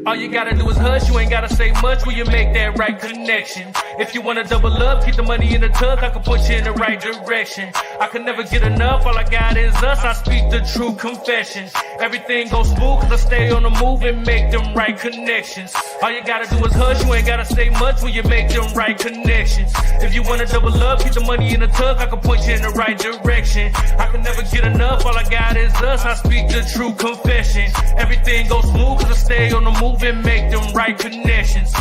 All you gotta do is hush, you ain't gotta say much when you make that right connection. If you wanna double up, keep the money in the tuck, I can put you in the right direction. I can never get enough, all I got is us, I speak the true confession. Everything goes smooth cause I stay on the move and make them right connections. All you gotta do is hush, you ain't gotta say much when you make them right connections. If you wanna double up, keep the money in the tuck, I can put you in the right direction. I can never get enough, all I got is us, I speak the true confession. Everything goes smooth cause I stay on the move and make them right connections.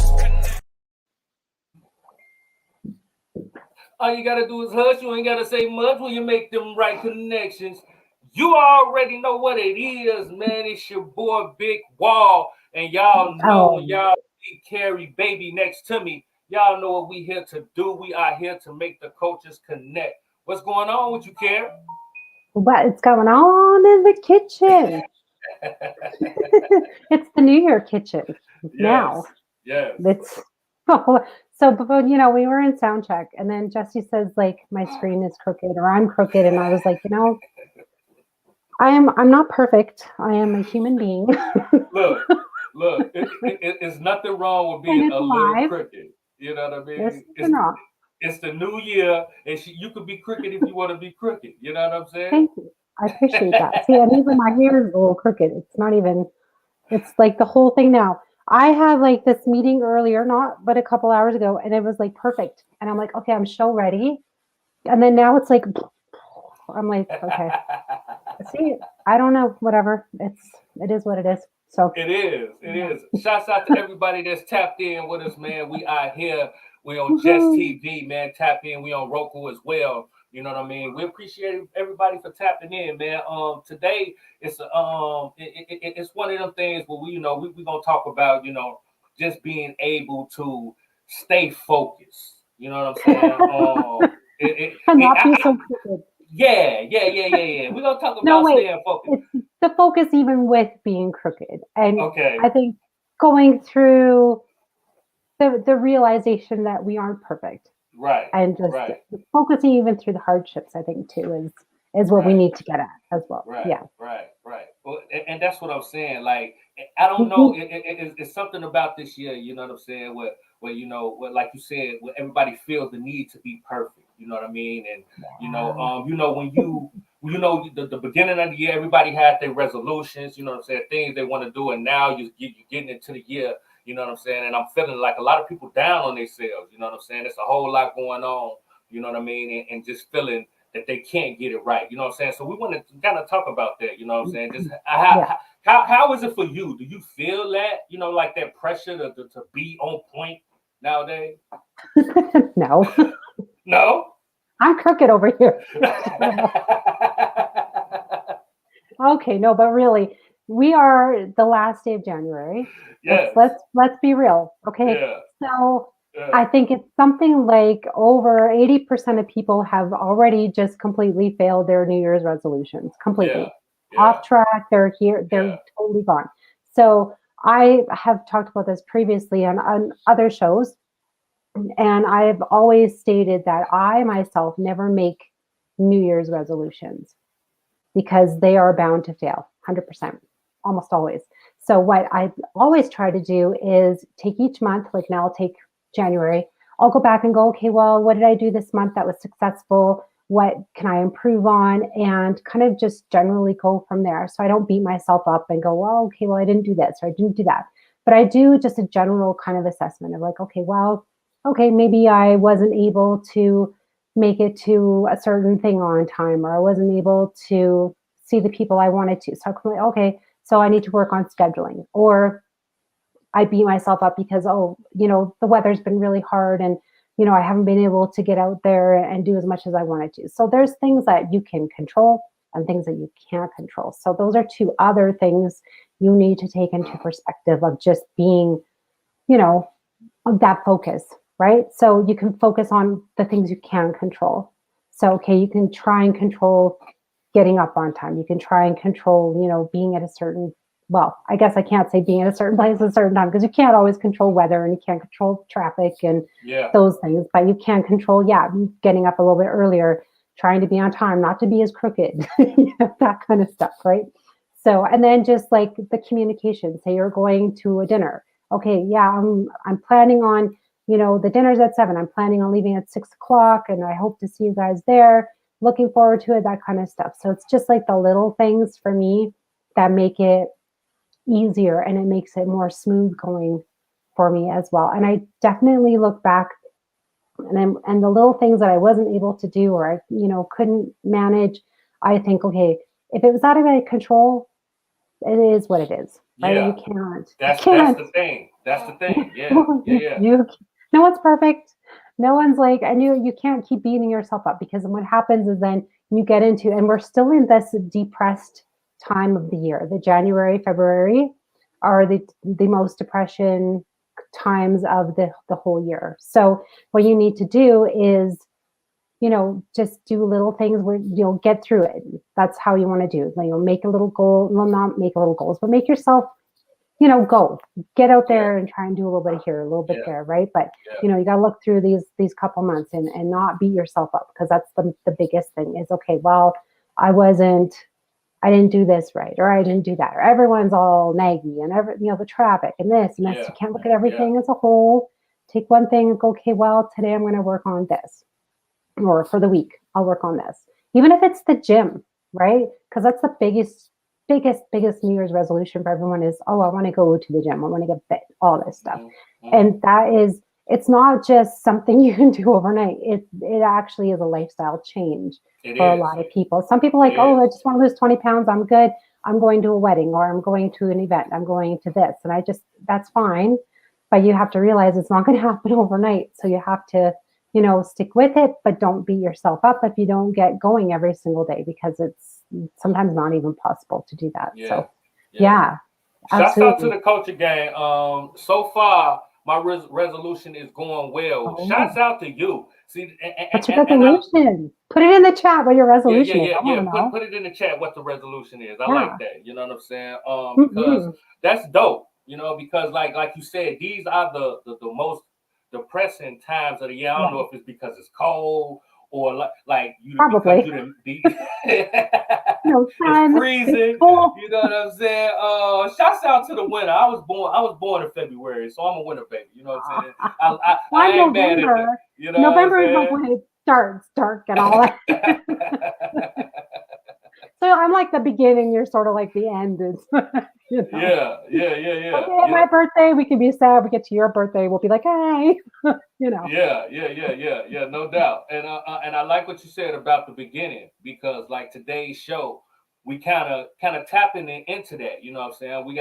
All you gotta do is hush, you ain't gotta say much when you make them right connections. You already know what it is, man. It's your boy Big Wall. And y'all know when y'all see Carrie Baby next to me, y'all know what we here to do. We are here to make the cultures connect. What's going on with you, Carrie? What's going on in the kitchen? It's the New Year kitchen now. Yes. It's so, but you know, we were in sound check, and then Jesse says like my screen is crooked or I'm crooked, and I was like, you know, I'm not perfect. I am a human being. Look, it's nothing wrong with being a little crooked. You know what I mean? It's the new year, and you could be crooked if you want to be crooked. You know what I'm saying? Thank you. I appreciate that. See, and even my hair is a little crooked. It's not even, it's like the whole thing now. I had like this meeting earlier, but a couple hours ago, and it was like perfect. And I'm like, okay, I'm show ready. And then now it's like, I'm like, okay. See, I don't know, whatever. It is what it is. So it is. Shouts out to everybody that's tapped in with us, man. We are here. We on Just TV, man. Tap in. We on Roku as well. You know what I mean? We appreciate everybody for tapping in, man. Today it's it's one of them things where we gonna talk about, just being able to stay focused. You know what I'm saying? Not be so crooked. Yeah. We're gonna talk about staying focused. It's the focus even with being crooked. And okay. I think going through the realization that we aren't perfect. Right. And just focusing even through the hardships, I think too, is what we need to get at as well. Right. Yeah. Right. Well, and that's what I'm saying. Like, I don't know. It's something about this year, you know what I'm saying? Where like you said, where everybody feels the need to be perfect. You know what I mean? And when the beginning of the year, everybody had their resolutions. You know what I'm saying? Things they want to do, and now you're getting into the year. You know what I'm saying? And I'm feeling like a lot of people down on themselves. You know what I'm saying? There's a whole lot going on. You know what I mean? And just feeling that they can't get it right. You know what I'm saying? So we want to kind of talk about that. You know what I'm saying? Just how is it for you? Do you feel that, like that pressure to be on point nowadays? No. No? I'm crooked over here. Okay, no, but really, we are the last day of January. Yes. Let's be real, okay? Yeah. So I think it's something like over 80% of people have already just completely failed their New Year's resolutions. Completely. Yeah. Off track, they're totally gone. So I have talked about this previously on other shows, and I've always stated that I myself never make New Year's resolutions because they are bound to fail 100%, almost always. So what I always try to do is take each month, like now I'll take January, I'll go back and go, okay, well, what did I do this month that was successful? What can I improve on? And kind of just generally go from there. So I don't beat myself up and go, well, okay, well, I didn't do this or I didn't do that. But I do just a general kind of assessment of like, okay, maybe I wasn't able to make it to a certain thing on time, or I wasn't able to see the people I wanted to. So I'm like, okay, so I need to work on scheduling. Or I beat myself up because, the weather's been really hard and, I haven't been able to get out there and do as much as I wanted to. So there's things that you can control and things that you can't control. So those are two other things you need to take into perspective of just being, of that focus, right? So you can focus on the things you can control. So, okay, you can try and control getting up on time. You can try and control, being at a certain, well, I guess I can't say being at a certain place at a certain time because you can't always control weather and you can't control traffic and those things, but you can control, getting up a little bit earlier, trying to be on time, not to be as crooked, that kind of stuff, right? So, and then just like the communication, say you're going to a dinner. Okay, yeah, I'm planning on, the dinner's at 7. I'm planning on leaving at 6 o'clock, and I hope to see you guys there. Looking forward to it, that kind of stuff. So it's just like the little things for me that make it easier, and it makes it more smooth going for me as well. And I definitely look back, and the little things that I wasn't able to do, or I, couldn't manage, I think, okay, if it was out of my control, it is what it is, right? Yeah. You can't. That's the thing. That's the thing. Yeah. Yeah. No one's perfect. No one's like, and you can't keep beating yourself up, because what happens is then you get into, and we're still in this depressed time of the year. The January, February are the most depression times of the whole year. So what you need to do is, just do little things where you'll get through it. That's how you want to do it. Make a little goal. Well, not make little goals, but make yourself, go get out there and try and do a little bit here, a little bit there, right? But you got to look through these couple months and not beat yourself up, because that's the biggest thing is, okay, well, I didn't do this right, or I didn't do that, or everyone's all naggy, and the traffic and this and this. You can't look at everything as a whole. Take one thing and go, okay, well, today I'm going to work on this, or for the week, I'll work on this. Even if it's the gym, right? Because that's the biggest New Year's resolution for everyone is, oh, I want to go to the gym. I want to get fit, all this stuff. And it's not just something you can do overnight. It actually is a lifestyle change for a lot of people. Some people are like, oh, I just want to lose 20 pounds. I'm good. I'm going to a wedding, or I'm going to an event. I'm going to this. And that's fine. But you have to realize it's not going to happen overnight. So you have to, stick with it, but don't beat yourself up if you don't get going every single day, because it's sometimes not even possible to do that. So, yeah. Shouts out to the culture gang. So far, my resolution is going well. Oh. Shouts out to you. See, what's your resolution? Put it in the chat what your resolution is. Put it in the chat what the resolution is. I like that. You know what I'm saying? Because that's dope. Because like you said, these are the most depressing times of the year. I don't know if it's because it's cold or like you probably because you didn't be it's freezing. You know what I'm saying? Shouts out to the winter. I was born in February, so I'm a winter baby. You know what I'm saying? I ain't mad at that. November is like when it starts dark and all that. So I'm like the beginning, you're sort of like the end. Is Yeah. Okay, my birthday, we can be sad. We get to your birthday, we'll be like, hey, Yeah, no doubt. And I like what you said about the beginning, because like today's show, we kind of tapping into that. You know what I'm saying? We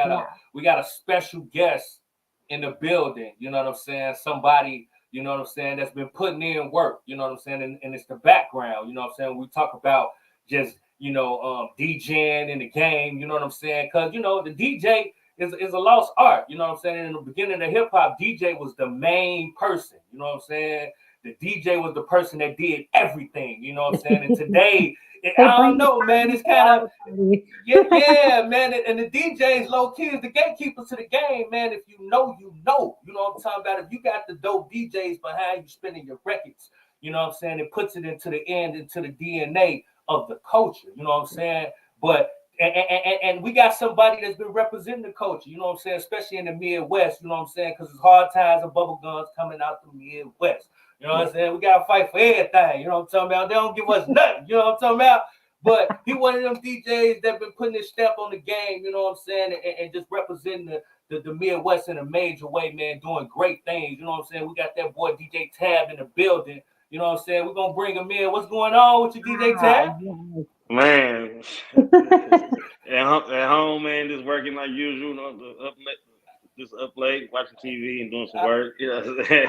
got a special guest in the building. You know what I'm saying? Somebody, you know what I'm saying, that's been putting in work. You know what I'm saying? And it's the background. You know what I'm saying? We talk about just DJing in the game, you know what I'm saying? Because, the DJ is a lost art, you know what I'm saying? In the beginning of hip hop, DJ was the main person, you know what I'm saying? The DJ was the person that did everything, you know what I'm saying? And today, I don't know, man, it's kind of, man. And the DJs, low key, is the gatekeepers to the game, man. If you know what I'm talking about? If you got the dope DJs behind you spinning your records, you know what I'm saying? It puts it into the DNA of the culture, you know what I'm saying? But and we got somebody that's been representing the culture, you know what I'm saying, especially in the Midwest, you know what I'm saying, because it's hard times and bubble guns coming out the Midwest, you know what I'm saying? We gotta fight for everything, you know what I'm talking about? They don't give us nothing, you know what I'm talking about? But he one of them DJs that been putting his stamp on the game, you know what I'm saying, and just representing the Midwest in a major way, man, doing great things, you know what I'm saying? We got that boy DJ Tabb in the building. You know what I'm saying? We're going to bring him in. What's going on with your DJ Tabb? Man, at home, man, just working like usual. Just up late, watching TV and doing some work. You know what I'm saying?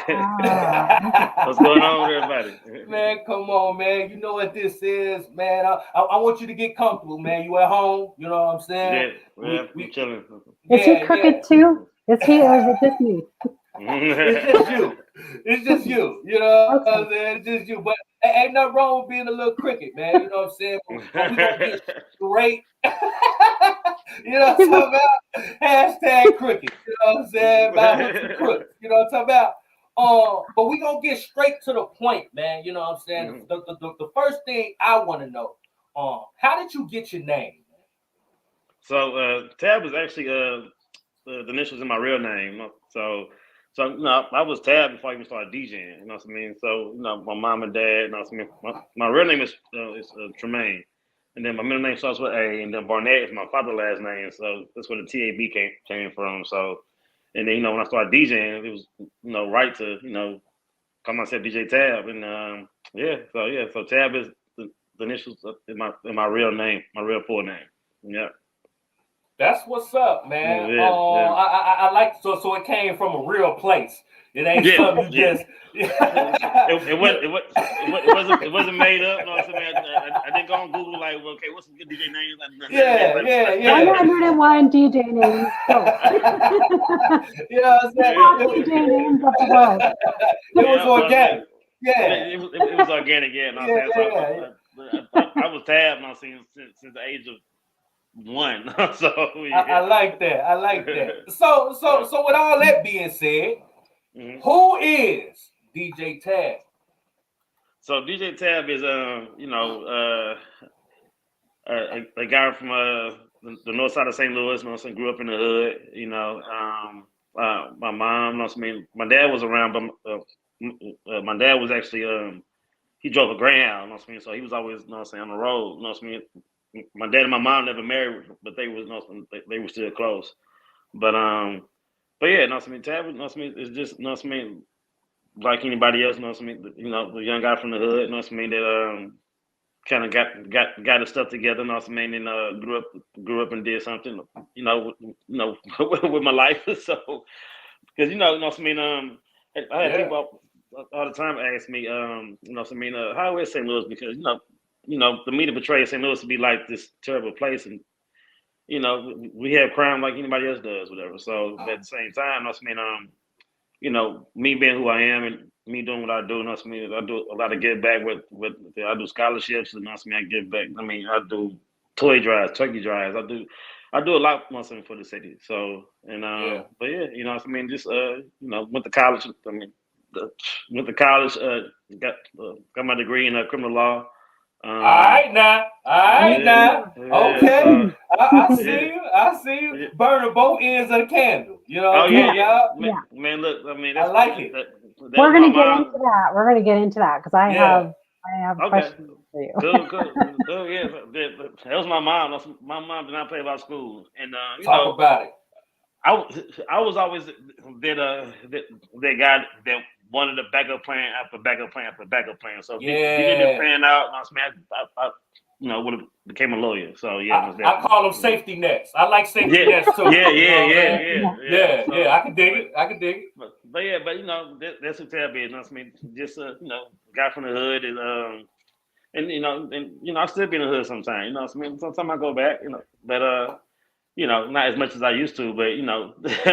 What's going on with everybody? Man, come on, man. You know what this is, man. I want you to get comfortable, man. You at home. You know what I'm saying? Yeah, we chilling. Is he crooked too? Is he, or is it just me? It's just you. You know what I'm saying? It's just you. But ain't nothing wrong with being a little cricket, man. You know what I'm saying? But we gonna get straight. You know what I'm talking about? Hashtag cricket. You know what I'm saying? About some crooks. You know what I'm talking about? But we gonna get straight to the point, man. You know what I'm saying? The first thing I want to know, how did you get your name? So Tabb is actually the initials in my real name. So I was Tabb before I even started DJing. You know what I mean? So my mom and dad. You know what I mean? My real name is Tremaine, and then my middle name starts with A, and then Barnett is my father's last name. So that's where the TAB came from. So, and then when I started DJing, it was right to call myself DJ Tabb, and so Tabb is the initials in my real name, my real full name. Yeah. That's what's up, man. Yeah, I like so it came from a real place. It ain't something you just. It wasn't made up. No, I didn't go on Google like, well, okay, what's a good DJ name? Yeah. 101 DJ names. You know what I'm saying? Top DJ names of the world. It was organic. It was organic. Yeah. I was Tabb now since the age of 1. So I like that. I like that. So with all that being said, who is DJ Tabb? So DJ Tabb is a guy from the north side of St. Louis. Grew up in the hood. My mom. My dad was around, but my dad was actually he drove a Greyhound. So he was always on the road. My dad and my mom never married, but they were still close. But yeah, Tabb, is just like anybody else, the young guy from the hood, that kind of got his stuff together, and grew up and did something, with my life. So because I had people all the time ask me, how is St. Louis? Because the media portrays St. Louis to be like this terrible place, and we have crime like anybody else does, whatever. So at the same time, me being who I am and me doing what I do, I do a lot of give back with I do scholarships, and I give back. I do toy drives, turkey drives. I do a lot for the city. So but yeah, just went to college. Went to college. Got my degree in criminal law. All right now. Okay. I see you. Burning both ends of the candle. You know what I'm saying? Man, look, I like it. We're gonna get into that. We're gonna get into that because I have questions for you. Cool. Yeah, that was my mom. My mom did not play about school, and talk about it. I was always that guy that wanted a backup plan after backup plan after backup plan. So if it didn't pan out, I would have became a lawyer. So I call them safety nets. I like safety nets too. I can dig it. But that's what Tabb is. Just guy from the hood, and I still be in the hood sometimes. Sometimes I go back, but not as much as I used to, but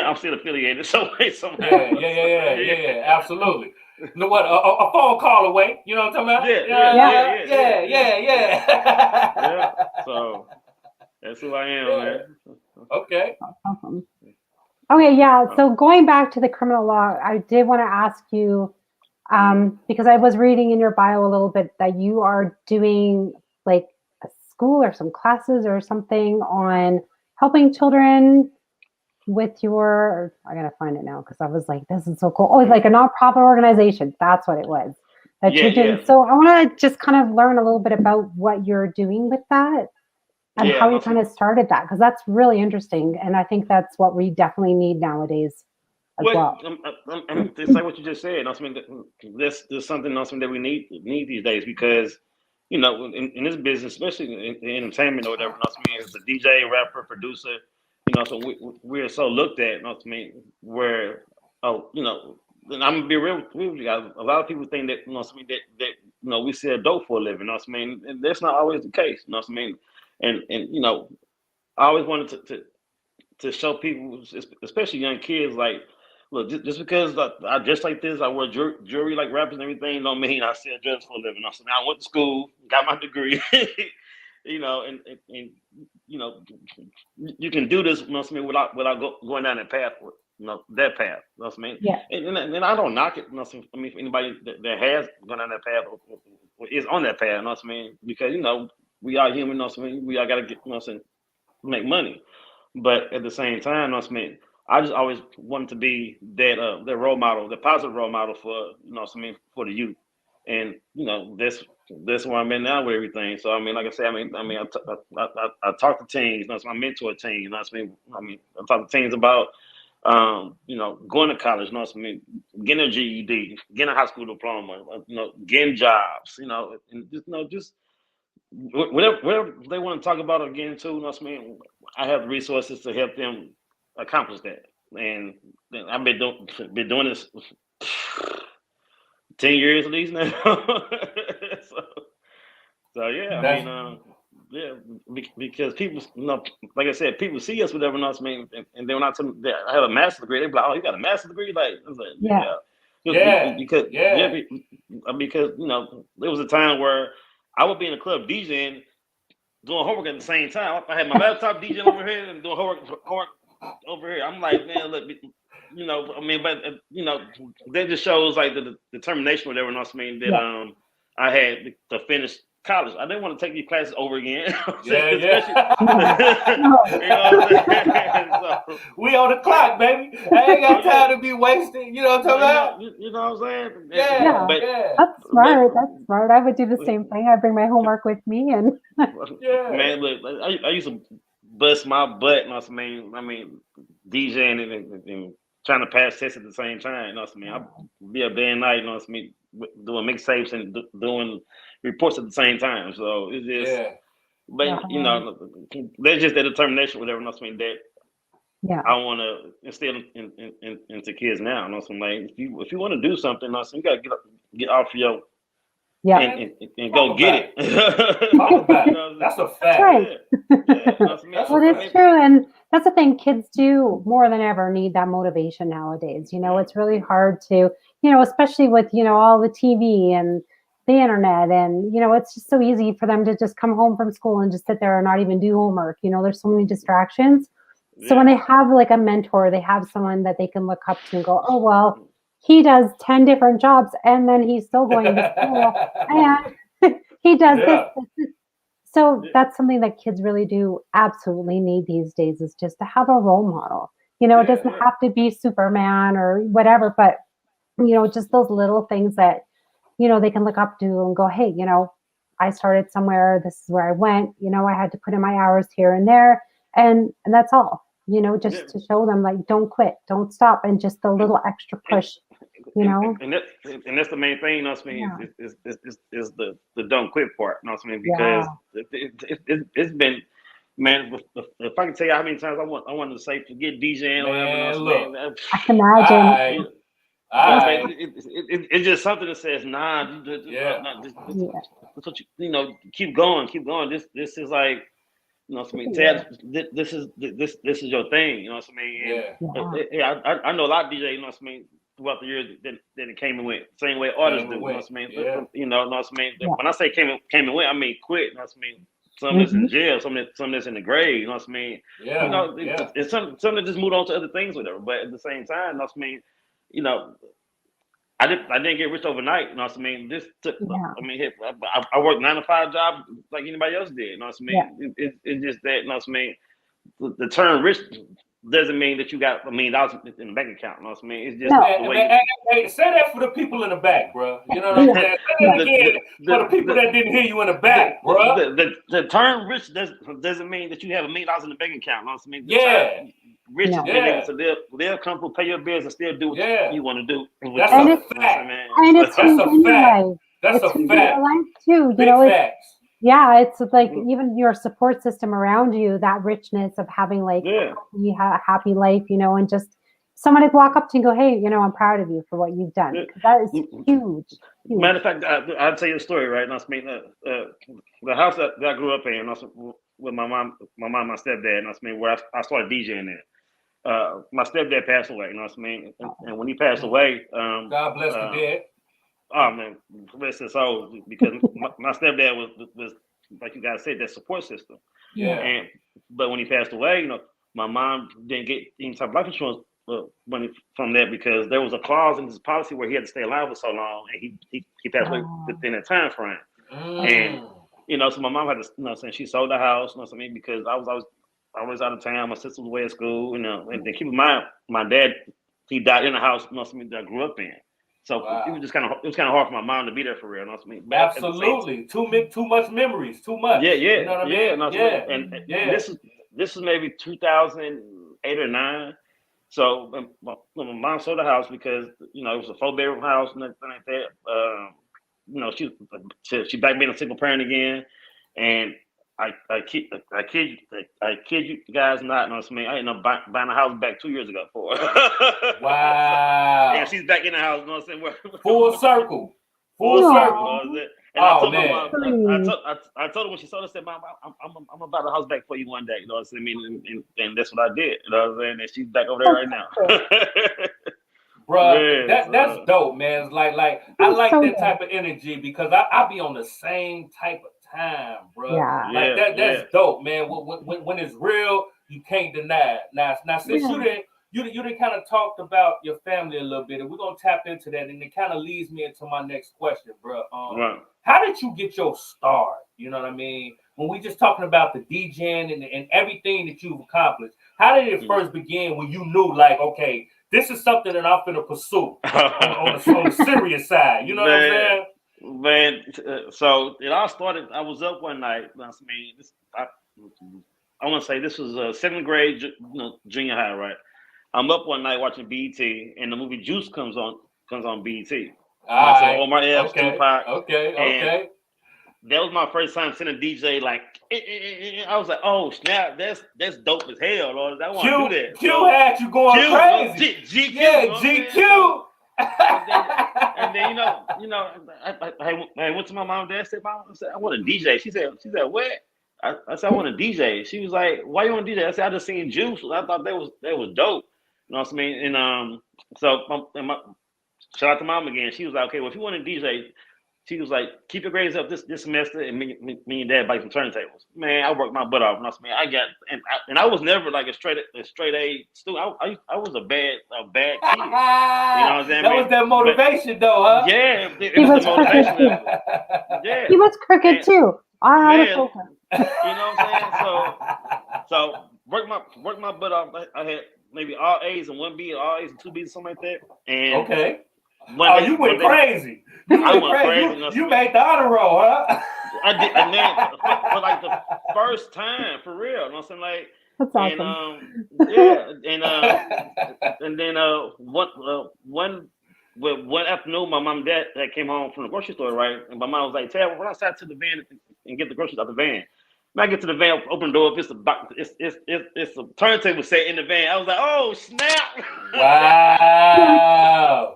I'm still affiliated somehow. Yeah, absolutely. You know what? A phone call away. You know what I'm talking about? Yeah. So that's who I am, man. Okay. Awesome. Okay, yeah. So going back to the criminal law, I did want to ask you, because I was reading in your bio a little bit that you are doing like a school or some classes or something on helping children with your, I gotta find it now because I was like, this is so cool. Oh, it's like a nonprofit organization. That's what it was. That you're doing. Yeah. So I want to just kind of learn a little bit about what you're doing with that and how you kind of started that, because that's really interesting. And I think that's what we definitely need nowadays as well. It's like what you just said. This is something that we need these days because, in this business, especially in entertainment or whatever, as a DJ, rapper, producer, so we're so looked at, where, and I'm gonna be real with you guys. A lot of people think that, that we sell dope for a living, and that's not always the case, And I always wanted to show people, especially young kids, like, look, just because I dress like this, I wear jewelry like rappers and everything, don't mean I sell drugs for a living. I went to school, got my degree, and you can do this, without going down that path, that path. Yeah. And I don't knock it. For anybody that has gone down that path or is on that path, because we are human. We all gotta get, make money. But at the same time, I mean, I just always wanted to be that role model, the positive role model for for the youth, and that's where I'm in now with everything. So I mean, like I said, I talk to teens, I mentor teens, I talk to teens about going to college, getting a GED, getting a high school diploma, getting jobs, and just whatever they want to talk about or get into, I have the resources to help them accomplish that. And I've been doing this 10 years at least now. so, so yeah, yeah, because people, like I said, people see us, whatever, and then when I tell them that I have a master's degree, they be like, "Oh, you got a master's degree?" Like, I was like, because there was a time where I would be in a club DJing, doing homework at the same time. I had my laptop DJing over here and doing homework over here. I'm like, man, look, that just shows like the determination, whatever. That I had to finish college. I didn't want to take these classes over again. So, we on the clock, baby. I ain't got time to be wasted. You know what I'm talking about? You know what I'm saying? That's smart. That's smart. I would do the same thing. I bring my homework with me, and man, look, I used to bust my butt. DJing and trying to pass tests at the same time. I'd be up day and night. Doing mixtapes and doing reports at the same time. So it's just, but that's just that determination, whatever. That I want to instill into kids now. Like if you want to do something, you got to get off your and go get it. That's a fact. That's right. Well, it's true, and that's the thing. Kids do more than ever need that motivation nowadays. It's really hard to, especially with all the TV and the internet, and it's just so easy for them to just come home from school and just sit there and not even do homework. There's so many distractions. So when they have like a mentor, they have someone that they can look up to and go, oh well, he does 10 different jobs and then he's still going to school and he does this. So that's something that kids really do absolutely need these days, is just to have a role model. It doesn't have to be Superman or whatever, but just those little things that they can look up to and go, hey, I started somewhere, this is where I went, I had to put in my hours here and there, and that's all. Just to show them, like, don't quit, don't stop, and just a little extra push. And that's the main thing. Is the don't quit part. Because it's been, man. If I can tell you how many times I wanted to say forget DJing or whatever. I can imagine. It's just something that says nah. That's what keep going. This is like. Tabb, this is your thing, I know a lot of DJs, throughout the years that it came and went. Same way artists do, When I say came and went, I mean quit, some that's in jail, some that's in the grave, it's some that just moved on to other things, whatever. But at the same time, I didn't get rich overnight. This took. I worked 9 to 5 jobs like anybody else did. It's just that. The term rich doesn't mean that you got $1 million in the bank account. It's just the way. Hey, say that for the people in the back, bro. You know what I'm saying? Say that again for the people that didn't hear you in the back, bro. The term rich doesn't mean that you have $1 million in the bank account. Rich is being able to live comfortable, pay your bills, and still do what you want to do. That's a fact. And it's a fact. That's a fact. Life too. Facts. It's like even your support system around you, that richness of having like a happy life, and just someone to walk up to you and go, hey, I'm proud of you for what you've done. That is huge. Matter of fact, I'll tell you a story, right? The house that I grew up in, with my mom, my stepdad, where I started DJing there. My stepdad passed away, and when he passed away, God bless the dead. Oh man, bless his soul, because my stepdad was like you guys said, that support system. But when he passed away, my mom didn't get any type of life insurance money from that, because there was a clause in his policy where he had to stay alive for so long, and he passed away within that time frame. And so my mom had to, saying she sold the house, because I was was out of town. My sister was away at school, you know. And then keep in mind, my dad, he died in the house, you know what I mean, that I grew up in. So it was just kind of hard for my mom to be there for real, you know what I mean. But absolutely, too much memories, too much. Yeah, you know what I mean? No, and this is maybe 2008 or 9. So my mom sold the house because you know it was a 4-bedroom house and everything like that. You know, she back being a single parent again, and I kid you guys not. You know what I mean? I ended up buying a house back 2 years ago for her. Wow. And she's back in the house. You know what I'm saying? Full circle. And I told my mom, I told her when she sold it, I said, "Mom, I'm gonna buy the house back for you one day." You know what I'm saying? And that's what I did. You know what I'm saying? And she's back over there right now. Bro, that's dope, man. It's like I like that type of energy because I be on the same type of time, bro. Yeah. Like that's dope, man. When it's real, you can't deny it. Now since you done kind of talked about your family a little bit, and we're gonna tap into that, and it kind of leads me into my next question, bro. How did you get your start? You know what I mean? When we just talking about the DJing and everything that you've accomplished, how did it first begin when you knew, like, okay, this is something that I'm finna pursue on the serious side? You know what I'm saying? Man, so it all started. I was up one night. I mean, I want to say this was 7th grade, junior high, right? I'm up one night watching BET, and the movie Juice comes on BET. Right. So Omar Epps, Tupac. Okay. That was my first time seeing a DJ like. I was like, "Oh snap, that's dope as hell, Lord. I want to do that." Q had you going crazy. GQ, GQ. And then I went to my mom and dad. Said, "Mom, I want a DJ." She said, "What?" I said, "I want a DJ." She was like, "Why you want a DJ?" I said, "I just seen Juice. I thought that was dope." You know what I mean? And so shout out to mom again. She was like, "Okay, well, if you want a DJ," she was like, "Keep your grades up this semester, and me and dad buy some turntables." Man, I worked my butt off. You know what I mean? I got and I was never like a straight A student. I was a bad kid. You know what I'm saying? That was that motivation, though, huh? Yeah, it was the motivation. Yeah, he was crooked too. I had a focus. You know what I'm saying? So work my butt off. I had maybe all A's and 1 B, all A's and 2 B's, something like that. And okay. You went crazy. I went crazy. You made the honor roll, huh? I did, and then for like the first time, for real. You know what I'm saying? Like, that's awesome. And then one afternoon, my mom and dad came home from the grocery store, right? And my mom was like, "Tabb, run outside to the van and get the groceries out the van." When I get to the van, open the door, it's a turntable set in the van. I was like, "Oh snap!" Wow,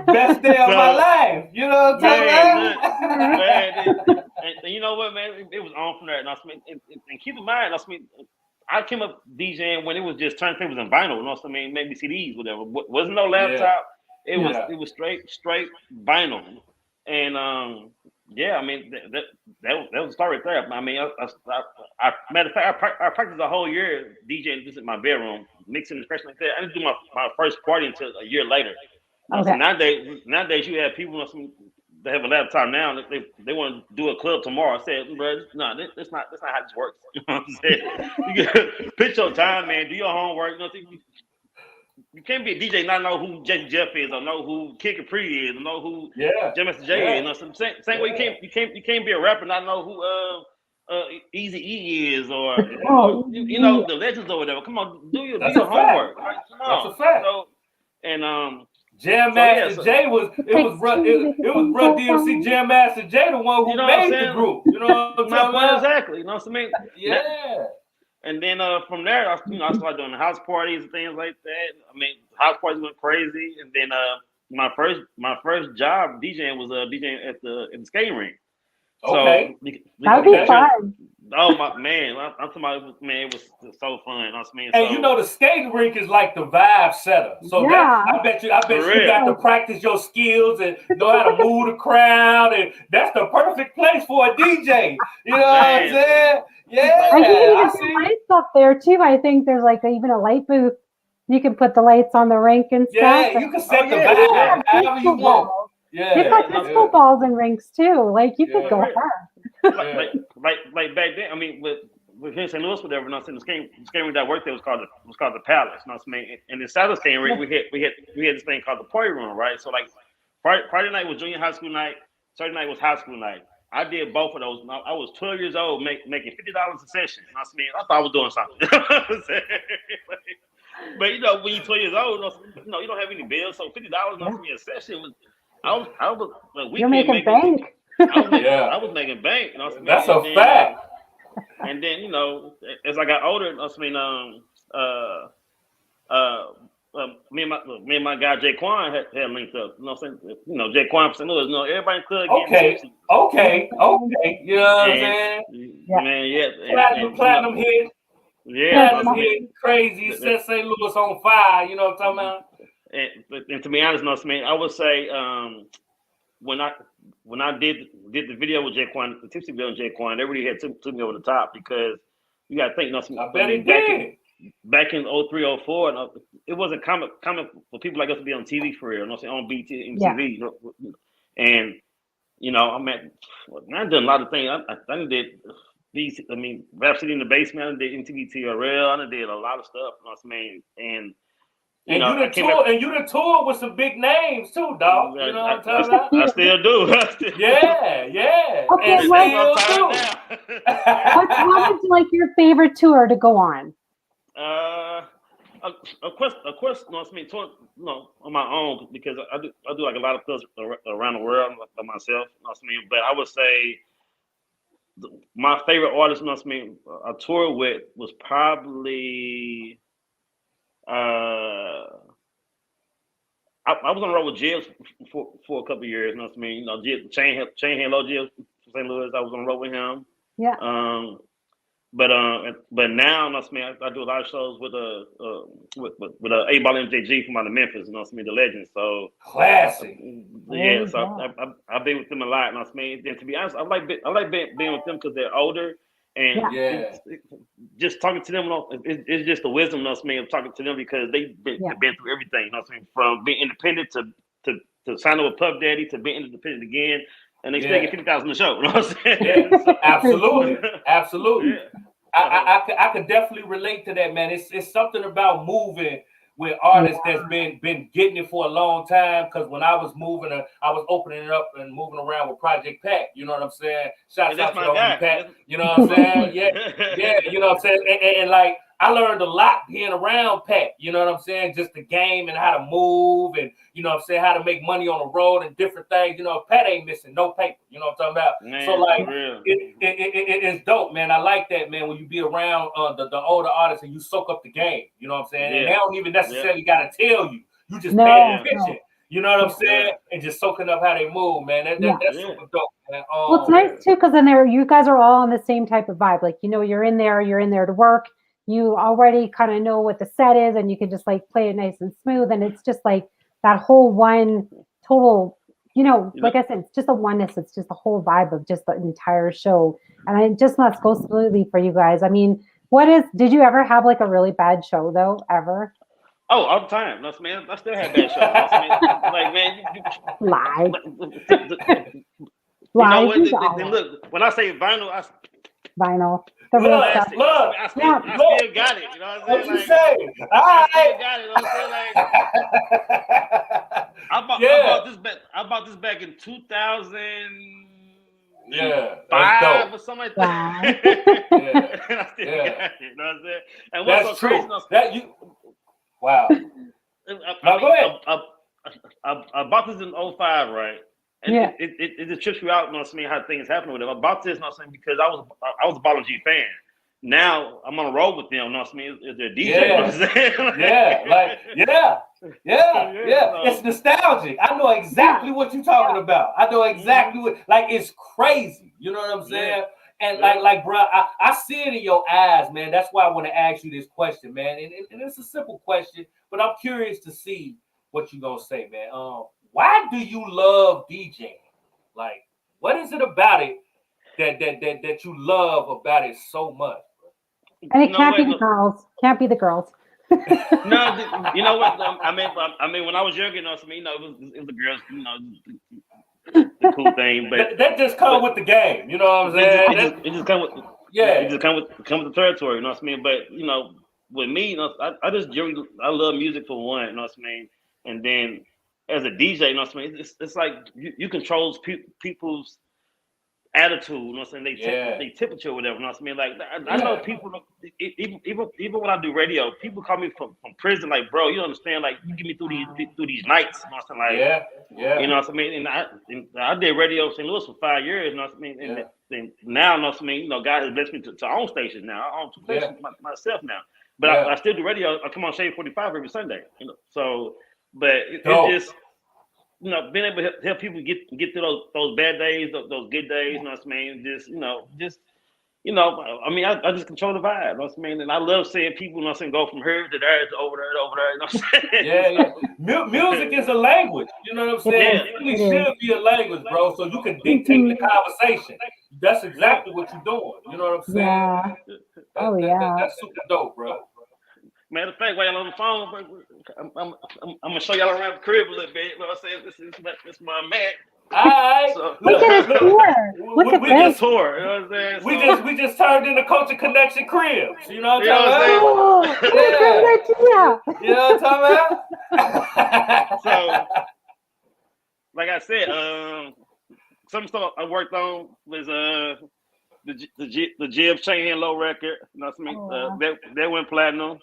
best day of my life. You know what I'm talking about? And you know what, man? It was on from there. And keep in mind, I came up DJing when it was just turntables and vinyl. You know what I mean? Maybe CDs, whatever. Wasn't no laptop. It was straight vinyl. And I mean that was the start right there. I mean, I matter of fact, I practiced the whole year DJing just in my bedroom, mixing and scratching like that. I didn't do my first party until a year later. Okay. So nowadays you have people that have a laptop now. They want to do a club tomorrow. I said, "Bro, no, that's not how this works." You know what I'm saying? You gotta pitch your time, man. Do your homework. You know, you can't be a DJ and not know who Jesse Jeff is, or know who Kid Capri is, or know who Master J is. You know, same way you can't be a rapper and not know who Easy E is, or you know the legends or whatever. Come on, do your homework. Right? That's a fact. So, and Jam Master J was Run DMC Jam Master J, the one who made the group. You know what I'm talking about? Exactly. You know what I mean? Yeah. And then from there, I started doing house parties and things like that. I mean, house parties went crazy. And then my first job DJing was DJing at the skating rink. Okay. So, that'd be fun. Oh my man, I'm talking about, man, it was so fun. You know what I mean? And you know the skating rink is like the vibe setter. So I bet you got to practice your skills and know how to move the crowd, and that's the perfect place for a DJ. You know what I'm saying? Yeah. I think you can put lights up there too. I think there's like even a light booth. You can put the lights on the rink and stuff. Yeah, you can set the vibe however you want. Yeah, they've got disco balls and rinks too. Like you could go hard. Like back then, I mean, here in St. Louis, whatever. You know, the skating rink that I worked there was called the Palace. You know what I mean? And inside the skating rink, we had this thing called the party room, right? So like Friday night was junior high school night. Saturday night was high school night. I did both of those. I was 12 years old, making $50 a session. You know what I mean? I thought I was doing something. But you know, when you're 12 years old, you know, you don't have any bills, so $50 not me a session was. I was You're making bank. I was making bank. You know what I mean? That's a fact. And then, you know, as I got older, I mean, me and my guy Jay Quan had linked up. You know what I'm saying? You know, Jay Quan from St. Louis. You know, everybody in the club. Okay. You know what I'm saying? Man, Platinum hit. Yeah. Platinum hit. Crazy. Set St. Louis on fire. You know what I'm talking about? And to be honest, you know what I mean? I would say when I did the video with Jay Quan, the Tipsy video with Jay Quan, they really had took me over the top because you got to think, you know, I bet it did. Back in 03, 04, and it wasn't common for people like us to be on TV for real, you know what I'm saying, on BT and TV. You know? And, you know, I've done a lot of things. I did these, Rap City in the Basement, I did MTV TRL, I did a lot of stuff, you know what I mean? And you done toured with some big names too, dog. You know what I'm talking about? I still do. Yeah. Okay, what was like your favorite tour to go on? Of course, you know what I mean, tour, you know, on my own because I do like a lot of tours around the world by myself. You know what I mean? But I would say my favorite artist, you know what I mean, I toured with was probably. I was on the road with Jill for a couple of years. You know what I mean? You know, Chain Hello Jill from St. Louis. I was on the road with him. Yeah. But now, you know what I mean? I do a lot of shows with A-Ball MJG from out of Memphis. You know what I mean? The legend. So classic. Yeah. So I've been with them a lot. You know what I mean? And to be honest, I like being with them because they're older. And just talking to them, you know, it's just the wisdom, you know what I mean, of talking to them because they've been through everything, you know what I mean, from being independent to signing with Puff Daddy to being independent again, and they still get 50,000 a show, you know what I'm saying? Yeah, absolutely. Yeah. I could definitely relate to that, man. It's something about moving with artists that's been getting it for a long time. Because when I was moving, I was opening it up and moving around with Project Pat. You know what I'm saying? Shouts out to homie Pat. You know what I'm saying? Yeah. You know what I'm saying? And like I learned a lot being around Pat. You know what I'm saying? Just the game and how to move and you know what I'm saying, how to make money on the road and different things. You know, Pat ain't missing no paper. You know what I'm talking about? Man, so like it's dope, man. I like that, man. When you be around the older artists and you soak up the game. You know what I'm saying? And they don't even necessarily gotta tell you. You just pay attention. You know what I'm saying? And just soaking up how they move, man. That's super dope, man. Well, it's nice too because then you guys are all on the same type of vibe. Like, you know, you're in there to work. You already kind of know what the set is, and you can just like play it nice and smooth. And it's just like that whole one total, you know, like I said, it's just a oneness. It's just the whole vibe of just the entire show. And it just must go smoothly for you guys. I mean, did you ever have like a really bad show though, ever? Oh, all the time. No, man, I still have bad shows. Like, man, Lie. Look, when I say vinyl, vinyl. The real stuff. Look, I still got it. You know what I'm saying? What you say? All right. I still got it. You know what I'm saying? I bought this back in 2000. Yeah, five or something like that. And I still got it. You know what I'm saying? And what's that's so true. crazy? Wow. Go ahead. I bought this in 05, right? And it just trips you out, you know what I mean, how things happen with them. I bought this, you know what I'm saying, because I was a Ball G fan. Now I'm on a roll with them, you know what I mean? Is their DJ, you know what I'm saying? It's nostalgic. I know exactly what you're talking about. I know exactly what, like, it's crazy. You know what I'm saying? And like, bro, I see it in your eyes, man. That's why I want to ask you this question, man. And it's a simple question, but I'm curious to see what you're gonna say, man. Why do you love DJing? Like, what is it about it that you love about it so much? And it can't be the girls. Can't be the girls. No, you know what? I mean, when I was younger, you know, it was the girls, you know, the cool thing. But that just comes with the game. You know what I'm saying? It just comes with. Yeah. You just come with the territory, you know what I mean? But you know, with me, you know, I just I love music for one, you know what I mean? And then as a DJ, you know what I mean? It's like you control people's attitude, you know what I'm saying? They temperature or whatever, you know what I mean? Like I know people even when I do radio, people call me from prison, like, bro, you understand, like you get me through these nights, you know what I'm saying? Like you know what I mean? And I did radio in St. Louis for 5 years, you know what I mean? And now, you know what I mean, you know, God has blessed me to own stations now. I own 2 stations myself now. But I still do radio. I come on Shade 45 every Sunday, you know. So but it's just, you know, being able to help people get through those bad days, those good days, you know what I mean? You know, I mean, I just control the vibe, you know what I mean? And I love seeing people, you know what I'm saying, go from here to there to over there to over there, you know what I'm saying? Music is a language, you know what I'm saying? Yeah, it really should be a language, bro, so you can dictate the conversation. That's exactly what you're doing, you know what I'm saying? Yeah. That's super dope, bro. Matter of fact, while y'all on the phone, I'm gonna show y'all around the crib a little bit. You know what I'm saying? This is my man. All right. So, Look at his tour. Look at we this. just tour. You know what I'm saying? We just turned into Culture Connection cribs. You know what I'm Oh, talking what a great idea. about? You know what I'm talking about? So, like I said, some stuff I worked on was the Jib Chain and Low record. You know what I mean? That went platinum.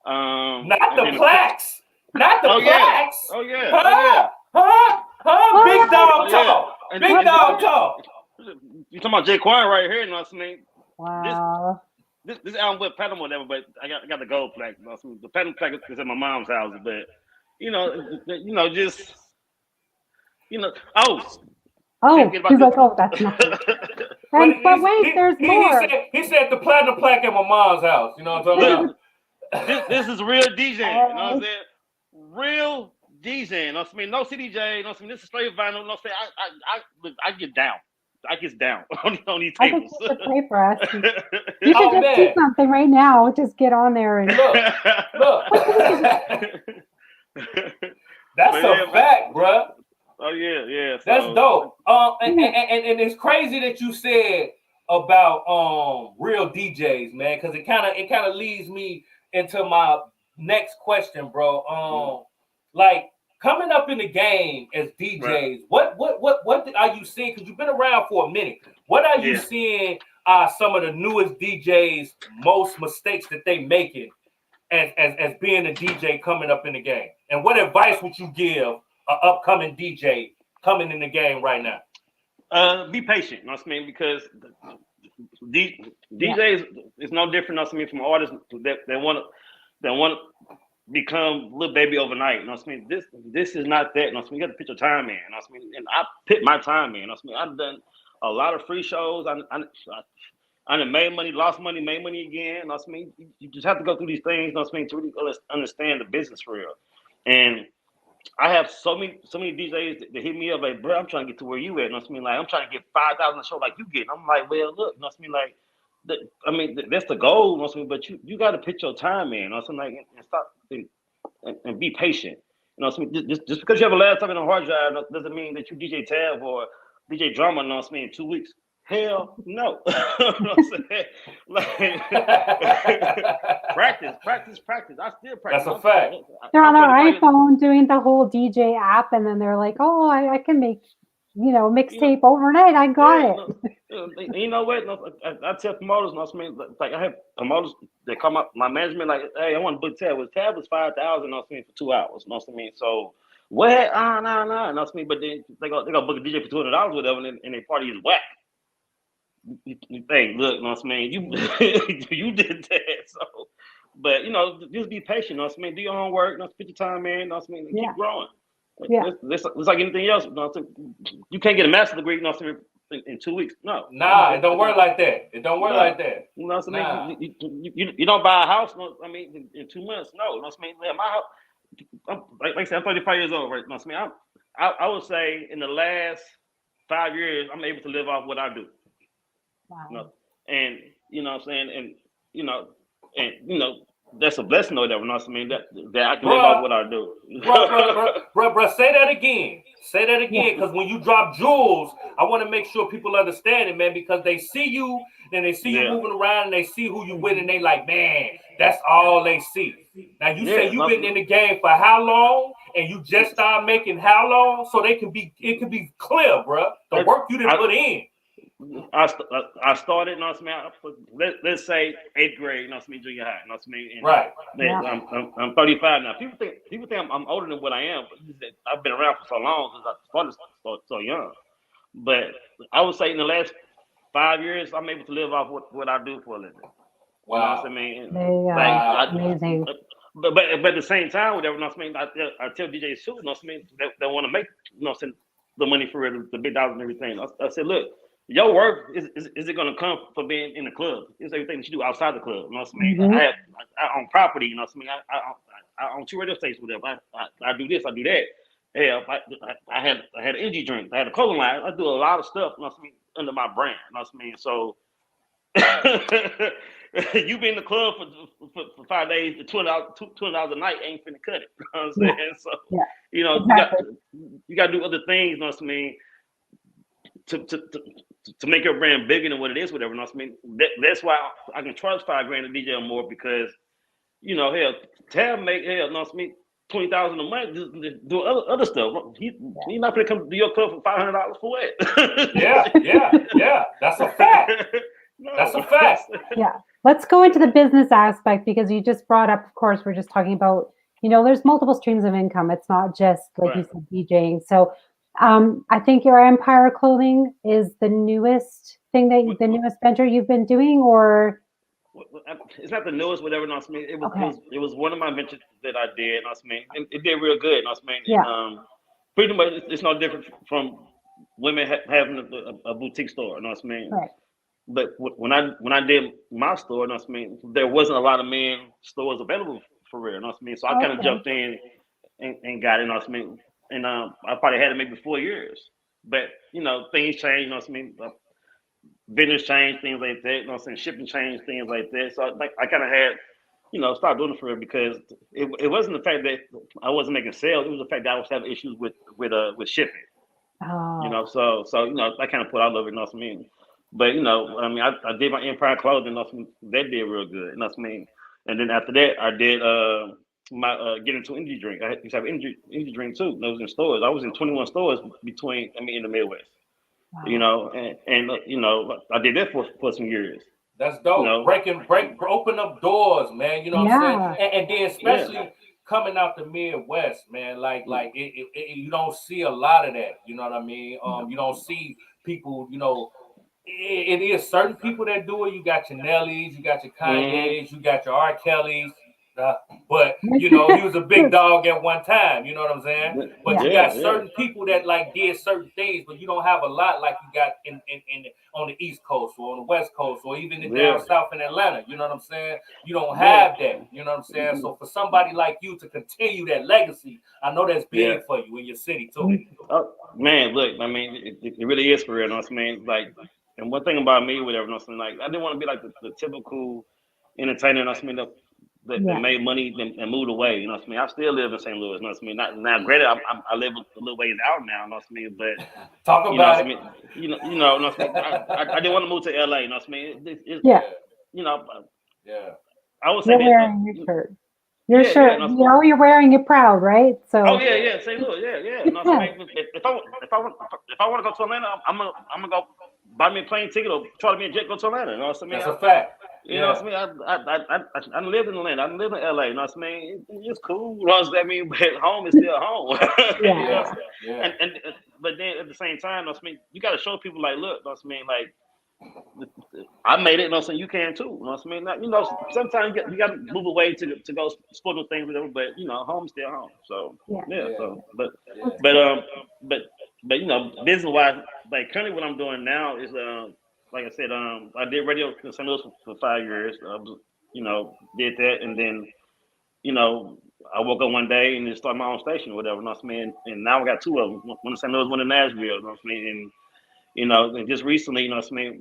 Not the plaques. Not the plaques. Oh yeah. Huh? Big dog talk. Big dog talk. You talking about Jay Quan right here? You know what I mean? Wow. This album with platinum or whatever, but I got the gold plaque. You know, so the platinum plaque is at my mom's house, but just he's like, oh, that's nothing. But wait, there's more. He said the platinum plaque at my mom's house. You know what I'm talking about? This is real DJing. You know what I'm saying? Real DJing. You know what I mean? No CDJ. You know what I mean? This is straight vinyl. You know what I'm saying? I get down. I get down on these tables. I think you should play for us. You should just do something right now. Just get on there and look. That's a fact, bro. Oh yeah. So, that's dope. And it's crazy that you said about real DJs, man, because it kind of leads me into my next question, bro. Like coming up in the game as DJs, right. What are you seeing? Because you've been around for a minute. What are you seeing are some of the newest DJs, most mistakes that they making as being a DJ coming up in the game? And what advice would you give an upcoming DJ coming in the game right now? Be patient, you know what I mean? Because DJs is no different, you know what I mean, from artists that want to become little baby overnight. You know what I mean? This is not that. You know what I mean? You got to put your time in. You know what I mean? And I put my time in. You know what I mean? I've done a lot of free shows. I done made money, lost money, made money again. You know what I mean? You just have to go through these things. You know what I mean? To really understand the business for real. And I have so many DJs that hit me up like, bro, I'm trying to get to where you at. You know what I mean? Like, I'm trying to get 5,000 a show like you get. I'm like, well, look, you know what I mean? Like, that's the goal, you know what I mean? But you got to put your time in, you know what I mean? Like, and stop and be patient. You know what I mean? Just because you have a laptop and a hard drive doesn't mean that you DJ Tabb or DJ Drama, you know what I mean, in 2 weeks. Hell no. You know what I'm saying? Like, practice. I still practice. That's a fact. They're on their iPhone doing the whole DJ app, and then they're like, oh, I can make, mixtape overnight. I got it. You know what? I tell promoters, you know what I mean? Like, I have promoters that come up, my management, like, hey, I want to book Tabb. Tabb was 5,000, you know what I mean, for 2 hours, you know what I mean? So, what? No, you know what I mean? But then they go book a DJ for $200 or whatever, and their party is whack. Hey, look, you know what I mean? You did that, so. But, just be patient, you know what I mean? Do your homework, put your time in, you know what I mean? And keep growing. Yeah. It's like anything else. You know what I mean? You can't get a master's degree, you know what I mean, in 2 weeks. No. Nah, it don't work like that. You know what I mean? You don't buy a house, you know what I mean, in 2 months. No, you know what I mean? My house, like I said, I'm 35 years old, right? You know what I mean? I would say in the last 5 years, I'm able to live off what I do. Wow. And you know what I'm saying, and that's a blessing or whatever, you know what I mean, that I can live off what I do. Bro, say that again. Say that again, because when you drop jewels, I want to make sure people understand it, man, because they see you then they see you moving around and they see who you with and they like, man, that's all they see. Now you say you've been in the game for how long and you just started making how long, so it can be clear, bro. The work you didn't put in. I started, you know what I mean? Let's say 8th grade, you know what I mean, junior high, you know what I mean? And right. I'm 35 now. People think I'm older than what I am, but I've been around for so long since I started so young. But I would say in the last 5 years, I'm able to live off what I do for a living. Wow. You know what I mean? Amazing. But at the same time, whatever, you know what I mean? I tell DJs too, you know what I mean? They want to make, you know, the money for it, the big dollars and everything. I said, look, your work is it going to come for being in the club? It's everything that you do outside the club. You know what I mean? Mm-hmm. I own property. You know what I mean? I own 2 radio stations. Whatever. I do this. I do that. Yeah. I had an energy drink. I had a clothing line. I do a lot of stuff. You know what I mean? Under my brand. You know what I mean? So you be in the club for 5 days, $20 a night ain't finna cut it. You know what I'm saying? So you know, exactly. you got to do other things. You know what I mean? To make your brand bigger than what it is, whatever. You know what I mean? That's why I can charge $5 grand a DJ or more, because, you know, hell, Tabb make, you know what I mean, $20,000 a month, just do other stuff. He's not gonna come to your club for $500 for what? yeah. That's a fact. No. That's a fact. Yeah. Let's go into the business aspect, because you just brought up, of course, we're just talking about, you know, there's multiple streams of income. It's not just, like you said, DJing. So I think your Empire Clothing is the newest thing the newest venture you've been doing, or? It's not the newest, whatever. No, I mean, it was one of my ventures that I did. No, I mean, it did real good. No, I mean, yeah. Pretty much, it's no different from women having a boutique store. No, I mean, right. But when I did my store, no, I mean, there wasn't a lot of men stores available for real. No, I mean, so I kind of jumped in and got it. No, I mean. And I probably had it maybe 4 years, but you know, things change. You know what I mean? Vendors change, things like that. You know what I'm saying? Shipping changed, things like that. So I kind of had, you know, start doing it for it, because it wasn't the fact that I wasn't making sales. It was the fact that I was having issues with shipping. Oh. You know, so you know, I kind of put all of it. You know what I mean? But you know, I mean, I did my Empire Clothing. You know what I mean? That did real good. You know what I mean? And then after that, I did my get into energy drink. I used to have energy drink too. That was in stores. I was in 21 stores in the Midwest. Wow. You know, and you know, I did that for some years. That's dope. You know? Open up doors, man. You know what I'm saying? And then especially coming out the Midwest, man. Like you don't see a lot of that. You know what I mean? You don't see people. You know, it is certain people that do it. You got your Nellies, you got your Kanye's, you got your R. Kelly's. But you know, he was a big dog at one time, you know what I'm saying? But you got certain people that like did certain things, but you don't have a lot like you got in on the East Coast or on the West Coast or even down south in Atlanta, you know what I'm saying? You don't have that, you know what I'm saying? So for somebody like you to continue that legacy, I know that's big for you in your city too. Oh, man, look, I mean, it really is for real, you know what I mean? Like, and one thing about me, whatever, you know what I mean? Like, I didn't want to be like the typical entertainer, you know what I mean? That made money and moved away, you know what I mean? I still live in St. Louis, you know what I mean? Now, granted, I live a little ways out now, you know what I mean? But talk about it. You know what I mean? I didn't want to move to LA, you know what I mean? You know, I would say you're wearing your shirt. Your shirt, you know, you're wearing it proud, right? So. Oh yeah, St. Louis, yeah. You know what I mean? If I want to go to Atlanta, I'm gonna go buy me a plane ticket or try to be a jet go to Atlanta. You know what I mean? That's a fact. You know what I mean? I lived in Atlanta. I lived in LA. You know what I mean? It's cool. You know what I mean? But home is still home. But then at the same time, you know what I mean? You got to show people like, look, you know what I mean? Like, I made it. You know what I'm saying? You can too. You know what I mean? You know, sometimes you got to move away to go sport with things, whatever. But you know, home's still home. So So, but you know, business wise, like currently what I'm doing now is like I said, I did radio in St. Louis for 5 years. You know, did that, and then, you know, I woke up one day and just started my own station or whatever. You know what I mean? And now I got two of them. One in St. Louis, one in Nashville. You know what I mean? And you know, and just recently, you know what I mean?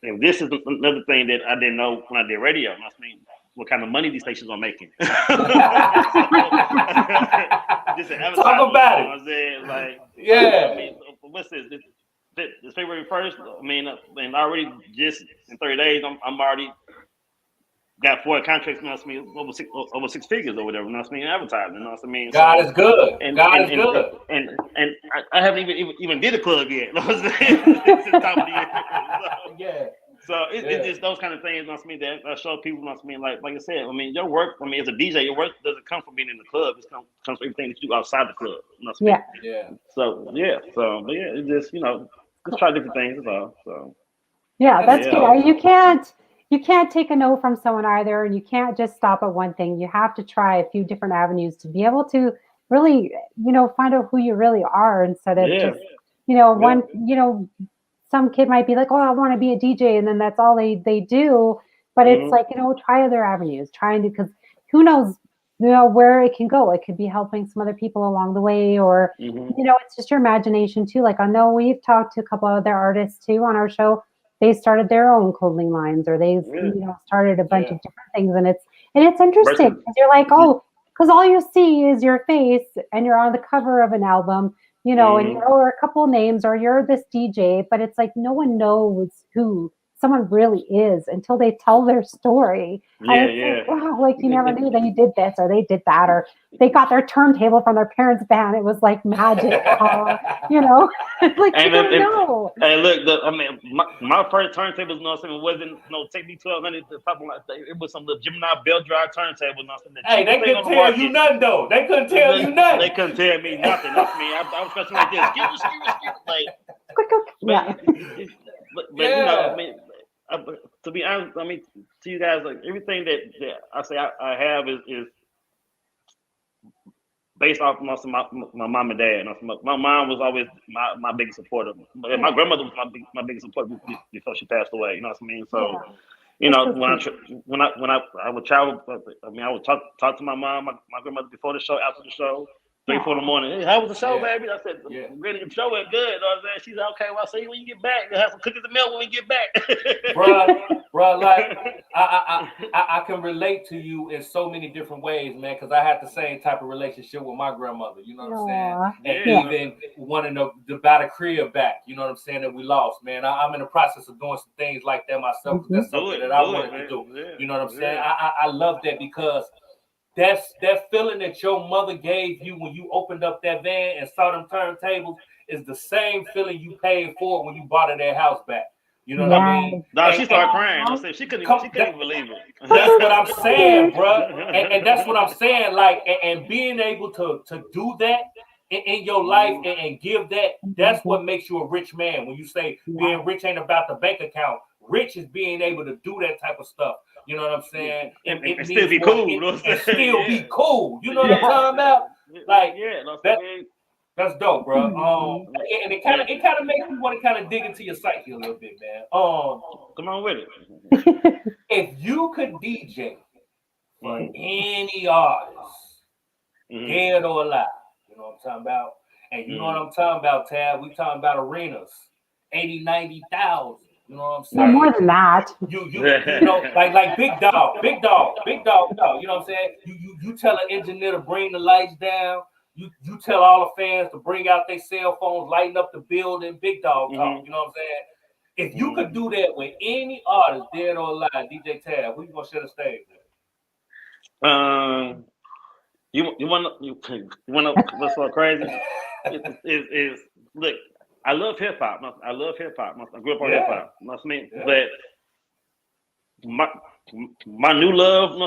And this is another thing that I didn't know when I did radio. You know what I mean? What kind of money these stations are making? Just talk about it. You know what I'm saying? Like, I mean, what's this? it's February 1st. I mean, and already just in 30 days, I'm already got 4 contracts. You know what I mean? Over six figures or whatever. You know what I mean? Advertising. You know what I mean? God is good. And God and, is good. and I haven't even did a plug yet. You know what I'm saying? Since the top of the year. Yeah. So it's just those kind of things. You know what I mean? That I show people. You know what I mean? Like I said, I mean, your work. I mean, as a DJ, your work doesn't come from being in the club. It comes from everything that you do outside the club. You know what I mean? Yeah. So but yeah, it's just just try different things. That's all. So yeah, that's good. You can't take a no from someone either, and you can't just stop at one thing. You have to try a few different avenues to be able to really, find out who you really are instead of just, one, some kid might be like, oh, I want to be a DJ, and then that's all they do. But it's like, try other avenues, trying to, because who knows, where it can go. It could be helping some other people along the way, or, it's just your imagination too. Like I know we've talked to a couple of other artists too on our show. They started their own clothing lines, or they've started a bunch of different things, and it's interesting because you're like, oh, because all you see is your face, and you're on the cover of an album, and or a couple of names, or you're this DJ, but it's like no one knows who someone really is until they tell their story. And it's like, wow, like you never knew they did this or they did that, or they got their turntable from their parents' band. It was like magic, like you don't know. And look, I mean, my first turntables, it wasn't no Technic 1200 something like that. It was some little Gemini belt drive turntable. Hey, they couldn't tell you nothing though. They couldn't tell you nothing. They couldn't tell me nothing. That's me. I was pressing like this. I mean, to be honest, I mean, to you guys, like everything that I say I have is based off most of my mom and dad. My mom was always my biggest supporter. My grandmother was my biggest supporter before she passed away. You know what I mean? So, when I would travel, I mean, I would talk to my mom, my grandmother before the show, after the show. 3, 4 in the morning. Hey, how was the show, baby? I said, really, the show went good. You know what I'm saying? She said, okay, well, I'll see you when you get back. You'll have some cookies and milk when we get back. Bro, like, I can relate to you in so many different ways, man, because I had the same type of relationship with my grandmother, you know what I'm saying? And even wanting to buy the crib back, you know what I'm saying, that we lost, man. I'm in the process of doing some things like that myself, because that's something that I wanted to do. You know what I'm saying? I love that, because that's that feeling that your mother gave you when you opened up that van and saw them turntables is the same feeling you paid for when you bought her that house back. You know what I mean? No, she started crying. I said she couldn't even believe it. That's what I'm saying, bro. And that's what I'm saying. Like, and being able to do that in your life and give that, that's what makes you a rich man. When you say being rich ain't about the bank account, rich is being able to do that type of stuff. You know what I'm saying? And still be cool. And still be cool. You know what I'm talking about? Like, that's dope, bro. And it kind of makes me want to kind of dig into your psyche a little bit, man. Come on with it. If you could DJ for any artist, dead or alive, you know what I'm talking about? And you know what I'm talking about, Tabb? We talking about arenas, 80, 90,000. You know what I'm saying? More than that. You know, like big dog. You know what I'm saying? You tell an engineer to bring the lights down. You tell all the fans to bring out their cell phones, lighten up the building. Big dog talk. You know what I'm saying? If you could do that with any artist, dead or alive, DJ Tabb, who you gonna share the stage with? You want to what's so crazy? is look. I love hip hop. I love hip hop. I grew up on hip hop. You know what I mean? But my new love,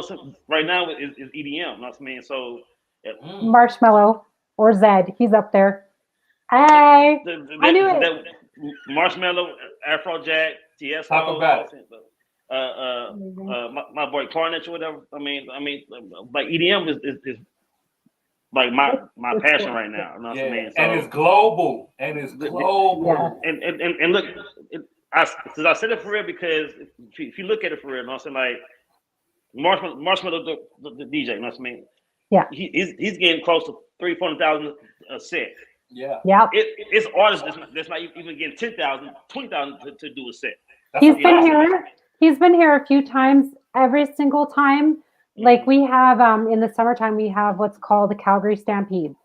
right now is EDM. You know what I mean? So Marshmello or Zed, he's up there. Hey, I knew it. Marshmello, Afrojack, Tiesto. Talk about it. My boy Carnage or whatever. I mean, like EDM is like my passion right now. You know what I mean? So, and it's global. And look, I said it for real because if you look at it for real, you know what I'm saying? Like Marshmello, the DJ, you know what I mean? Yeah. He's getting close to 300,000 a set. Yeah. It's artists that's not even getting 10,000, 20,000 to do a set. He's been here. He's been here a few times. Every single time. Like we have in the summertime, we have what's called the Calgary Stampede.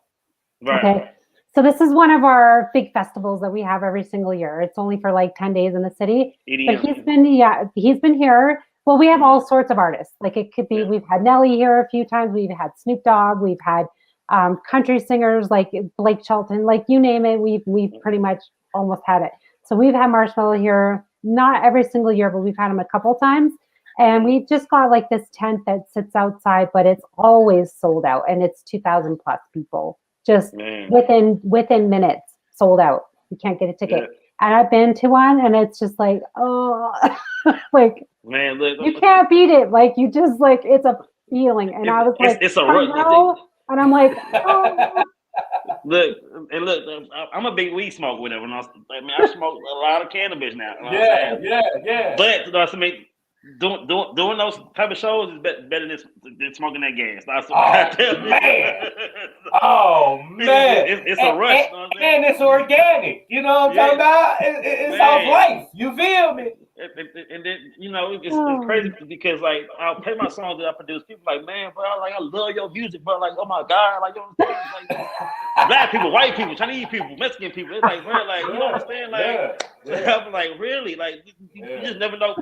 Right. Okay. So this is one of our big festivals that we have every single year. It's only for like 10 days in the city. EDM. But he's been here. Well, we have all sorts of artists. Like it could be, we've had Nelly here a few times. We've had Snoop Dogg. We've had country singers like Blake Shelton. Like you name it, we've pretty much almost had it. So we've had Marshmello here, not every single year, but we've had him a couple times. And we've just got like this tent that sits outside, but it's always sold out, and it's 2,000 plus people just within minutes sold out. You can't get a ticket. Yeah. And I've been to one, and it's just like, oh, like man, look, you can't beat it. Like you just like it's a feeling. And I was like, it's a rush. And I'm like, oh. Look, I'm a big weed smoker. Whatever. I smoke a lot of cannabis now. Yeah. But I mean, doing those type of shows is better than smoking that gas. Oh man! It's a rush, and it's organic. You know what I'm talking about? It's off life. You feel me? And then it's crazy because like I'll play my songs that I produce. People like, man, bro, like I love your music, bro. Like, oh my god, like you know what I'm saying? Like black people, white people, Chinese people, Mexican people. It's like, bro, like you know what I'm saying? Like, I'm like really, like you just never know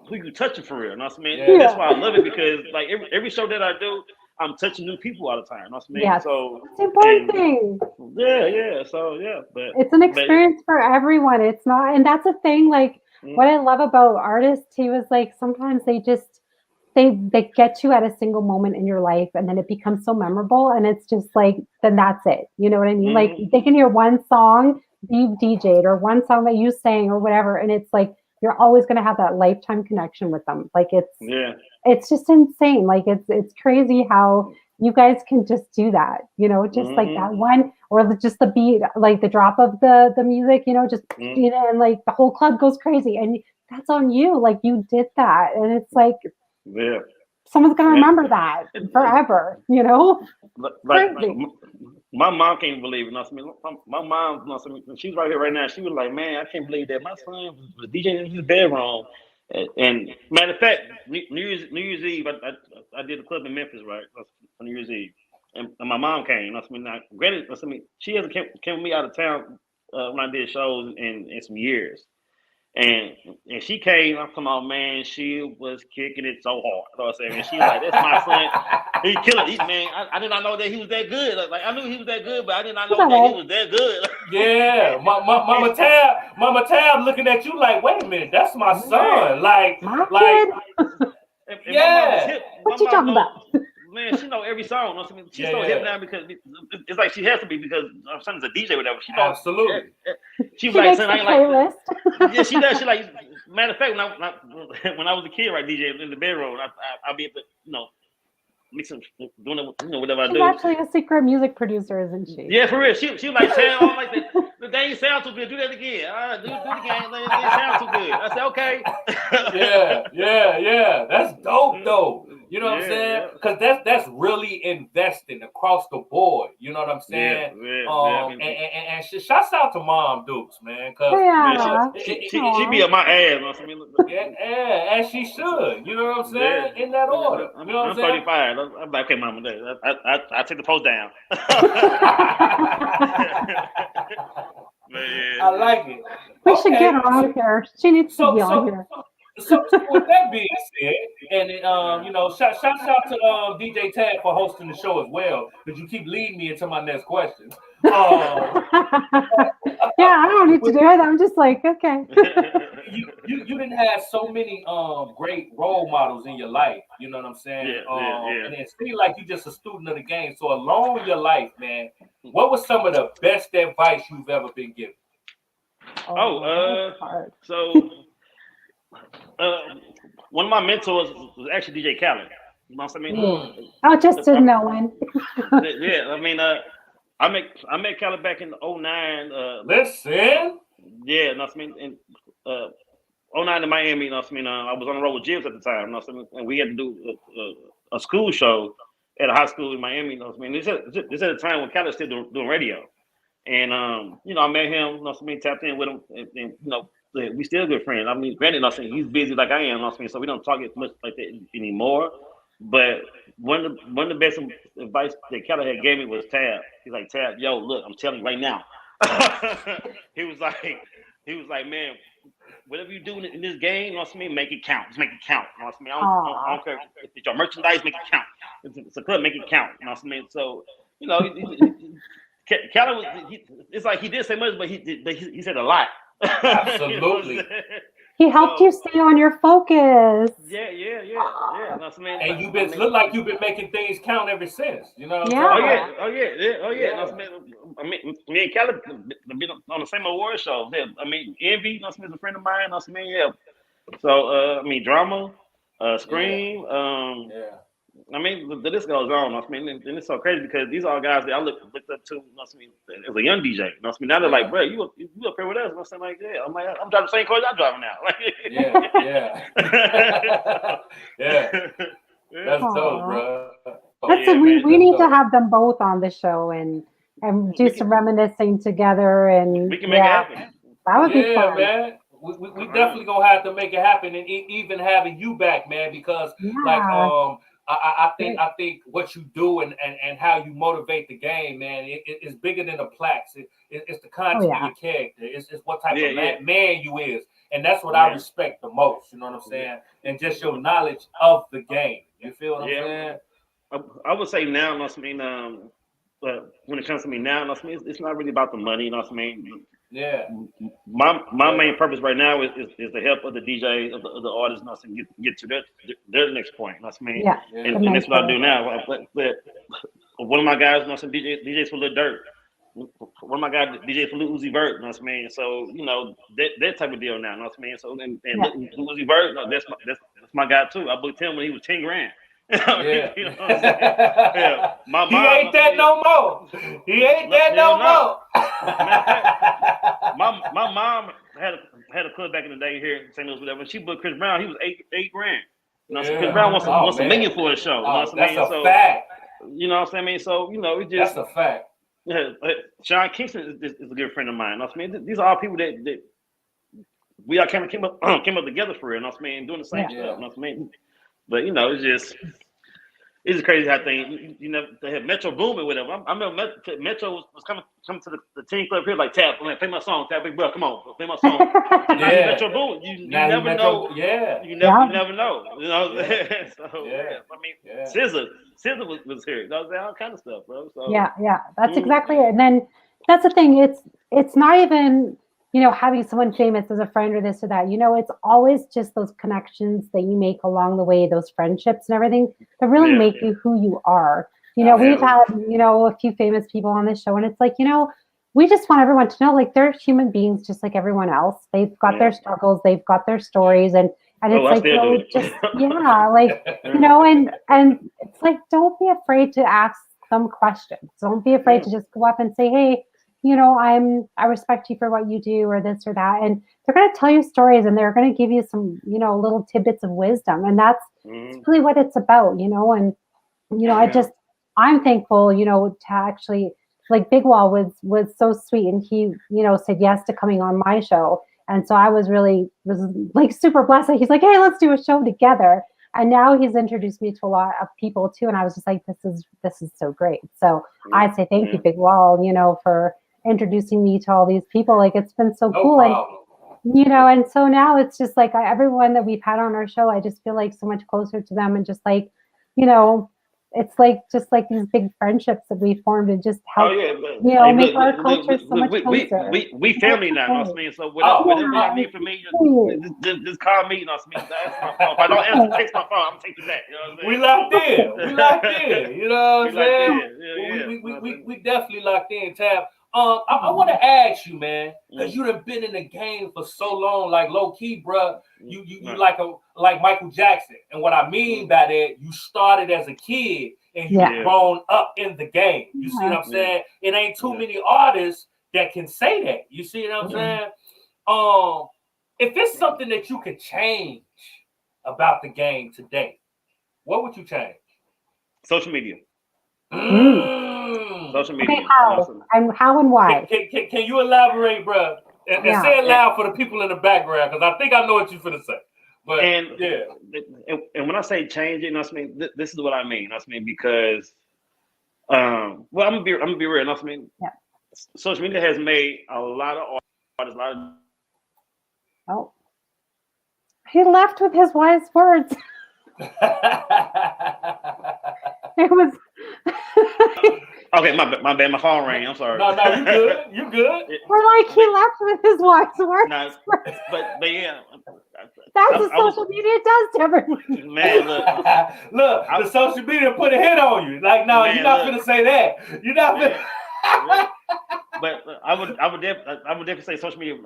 who you touching for real. You know what I mean? Yeah. That's why I love it because like every show that I do, I'm touching new people all the time. You know what I mean? Yeah, so it's an important thing. Yeah. So but it's an experience for everyone. It's not, and that's a thing. Like what I love about artists too is like sometimes they get you at a single moment in your life, and then it becomes so memorable, and it's just like then that's it. You know what I mean? Like they can hear one song you DJ'd or one song that you sang or whatever, and it's like you're always going to have that lifetime connection with them. Like it's just insane. Like it's crazy how you guys can just do that, just like that one, or just the beat, like the drop of the music, just, and like the whole club goes crazy, and that's on you. Like you did that. And it's like, someone's going to remember that forever, Like, my mom can't believe it. My mom, she's right here right now. She was like, man, I can't believe that my son was DJing in his bedroom. And matter of fact, New Year's Eve, I did a club in Memphis, right, on New Year's Eve. And my mom came. Now, granted, she hasn't came with me out of town when I did shows in some years. And she came, I'm talking about, man, she was kicking it so hard. You know what I'm saying? And she's like, that's my son. He killing it. Man, I did not know that he was that good. Like I knew he was that good, but I did not know that he was that good. Yeah. Mama Tabb looking at you like, wait a minute, that's my son. Like yeah. What you talking about? Man, she know every song. She's so hip now because it's like she has to be because her son is a DJ or whatever. She knows. Absolutely. She was like, son, I ain't playlist. Like. Yeah, she does. She like. Matter of fact, when I was a kid, right, DJ in the bedroom, I'll be able to, mixing, doing whatever I do. She's actually a secret music producer, isn't she? Yeah, for real. She like saying all like that. They ain't sound too good. Do that again. Do it again. They ain't sound too good. I said okay. Yeah. That's dope though. You know what I'm saying? Because that's really investing across the board. You know what I'm saying? And shouts out to Mom Dukes, man. Cause she be at my ass. As she should. You know what I'm saying? In that order. You know what I'm saying? 35. I'm like, okay, Mama, I take the post down. I like it. We should get her on here. She needs to be on here. So with that being said, and shout out to DJ Tabb for hosting the show as well, because you keep leading me into my next question. Yeah, I don't need to do it. I'm just like, okay. You didn't have so many great role models in your life. You know what I'm saying? And it seems like you're just a student of the game. So along your life, man, what was some of the best advice you've ever been given? One of my mentors was actually DJ Khaled. You know what I mean? Oh, just to know one. I met Khaled back in 09. Listen. Yeah, you know what I mean? And 09 in Miami, you know what I mean? I was on the road with Jibs at the time, you know what I mean? And we had to do a school show at a high school in Miami, you know what I mean? This at a time when Khaled still doing radio. And I met him, you know what I mean, tapped in with him, and we still good friends. I mean, granted, you know what I mean, he's busy like I am, you know what I mean? So we don't talk as much like that anymore. But one of the best advice that Keller had gave me was Tab. He's like, Tab, yo, look, I'm telling you right now. he was like, man, whatever you do in this game, you know what I mean, make it count. Just make it count. You know what I mean? I don't care if it's your merchandise, make it count. It's a club, make it count. You know what I mean? So, you know, Keller was. It's like he did say much, but he said a lot. Absolutely. You know he helped you stay on your focus. Yeah. That's what I mean. And you've been look like you've been making things count ever since. You know what I'm Yeah. saying? Oh yeah. That's what I mean, me and Kelly been on the same award show. Yeah, I mean, Envy, you know what I mean, is a friend of mine. That's what I mean, yeah. So I mean, Drama, Scream, I mean, the list goes on. I mean, and it's so crazy because these are all guys that I looked up to. You know what I mean, as a young DJ. You know what I mean, now they're like, bro, you up here with us? You know what I'm saying, like, yeah. I'm like, I'm driving the same cars I'm driving now. Like, yeah. That's dope, bro. We need to have them both on the show and do some reminiscing together, and we can make it happen. That would be fun. Man. We definitely gonna have to make it happen, and even having you back, man, because like I think what you do and how you motivate the game, man, it's bigger than the plaques. It's the content of your character. It's what type of man you is, and that's what I respect the most. You know what I'm saying? And just your knowledge of the game. You feel what I'm saying? I would say now, you know what I mean. But when it comes to me now, you know what I mean, it's not really about the money. You know what I mean? Yeah. My main purpose right now is to help other DJs, other artists, you know what I mean, get to their next point. You know what I mean? Yeah. And that's what I do now. But one of my guys, you know what I mean, DJs for Lil Durk. One of my guys, DJ for Lil Uzi Vert, you know what I mean? So, you know, that type of deal now, you know what I mean? So, and Lil Uzi Vert, no, that's my guy too. I booked him when he was 10 grand. Yeah. You know what I'm saying? Yeah. My he mom, ain't that no more. He ain't that no more. My mom had a club back in the day here in St. Louis, whatever. When she booked Chris Brown, he was eight grand. You know, so Chris Brown wants a million for a show. You know what I mean? That's a fact. You know what I mean? So, you know, it just that's a fact. Yeah, Sean Kingston is a good friend of mine. You know what I mean? These are all people that we all kind of came up together for it. You know what I mean? Doing the same stuff. You know what I mean? But you know, it's just crazy how things, you know, they have Metro booming with them. I remember Metro was coming to the team club here like, Tab, play my song, Tab, big bro, come on, play my song. Metro booming. You never know. Yeah. You never know. You know. So I mean, SZA was here. You know, all kind of stuff, bro. So yeah, that's exactly it. And then that's the thing. It's not even, you know, having someone famous as a friend or this or that. You know, it's always just those connections that you make along the way, those friendships and everything that really make you who you are. You know, we've had, you know, a few famous people on this show, and it's like, you know, we just want everyone to know, like, they're human beings just like everyone else. They've got their struggles, they've got their stories, and it's like, you know, just like, you know, and it's like, don't be afraid to ask some questions. Don't be afraid to just go up and say, hey, you know, I respect you for what you do, or this or that. And they're going to tell you stories, and they're going to give you some, you know, little tidbits of wisdom. And that's really what it's about, you know. And, you know, I'm thankful, you know, to actually, like, Big Wall was so sweet, and he, you know, said yes to coming on my show. And so I was like super blessed. He's like, hey, let's do a show together. And now he's introduced me to a lot of people too. And I was just like, this is so great. So I'd say thank you, Big Wall, you know, for introducing me to all these people. Like, it's been so cool. And, you know, and so now it's just like everyone that we've had on our show, I just feel like so much closer to them, and just like, you know, it's like just like these big friendships that we formed, and just help, you know, make our culture so much closer. We family now, you know what I mean? So whatever you need from me, just call me, you know what I mean? That's my phone. If I don't answer, text my phone, I'm taking that. You know what I'm saying? We locked in. You know what I'm saying? We definitely locked in, Tab. I want to ask you, man, because you done been in the game for so long, like low key, bro. You like Michael Jackson, and what I mean by that, you started as a kid and you've grown up in the game. You see what I'm saying? It ain't too many artists that can say that. You see what I'm saying? If it's something that you could change about the game today, what would you change? Social media. Social media. Okay, how and why? Can you elaborate, bro? And say it loud for the people in the background, because I think I know what you're finna say. But and yeah, and when I say change it, you know what I mean, this is what I mean. You know what I mean, because well, I'm gonna be real. You know what I mean, Yeah. social media has made a lot of artists, a lot of Oh, he left with his wise words. It was. okay, my bad, my phone rang. I'm sorry. No, you good. You good. We're like, he left with his wise words. No, but yeah, That's what social media does to everyone. Man, look, look, the social media put a hit on you. Like, no, man, you're not gonna say that. You're not gonna. But I would definitely say social media,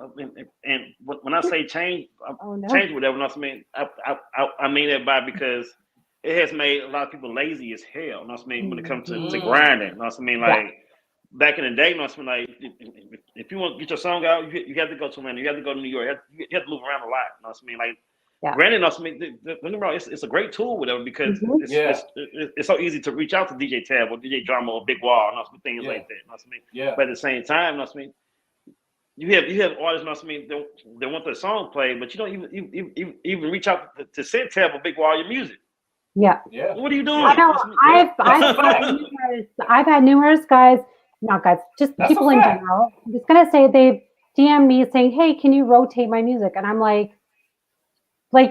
and when I say change, change whatever. I mean, I mean that by because it has made a lot of people lazy as hell. You know what I mean, when it comes to grinding. You know what I mean, like back in the day, you know what I mean, like if you want to get your song out, you have to go to Atlanta, you have to go to New York, you have to move around a lot. You know what I mean, like. Granted, I mean, it's a great tool, whatever, because it's so easy to reach out to DJ Tabb or DJ Drama or Big Wall and things like that. You know what I mean? Yeah. But at the same time, you know what I mean, you have artists, you know what I mean, they want their song played, but you don't even reach out to send Tabb or Big Wall your music. Yeah. What are you doing? I know. I've had numerous guys, not guys, just people in general. I'm just gonna say they've DM'd me saying, "Hey, can you rotate my music?" And I'm like,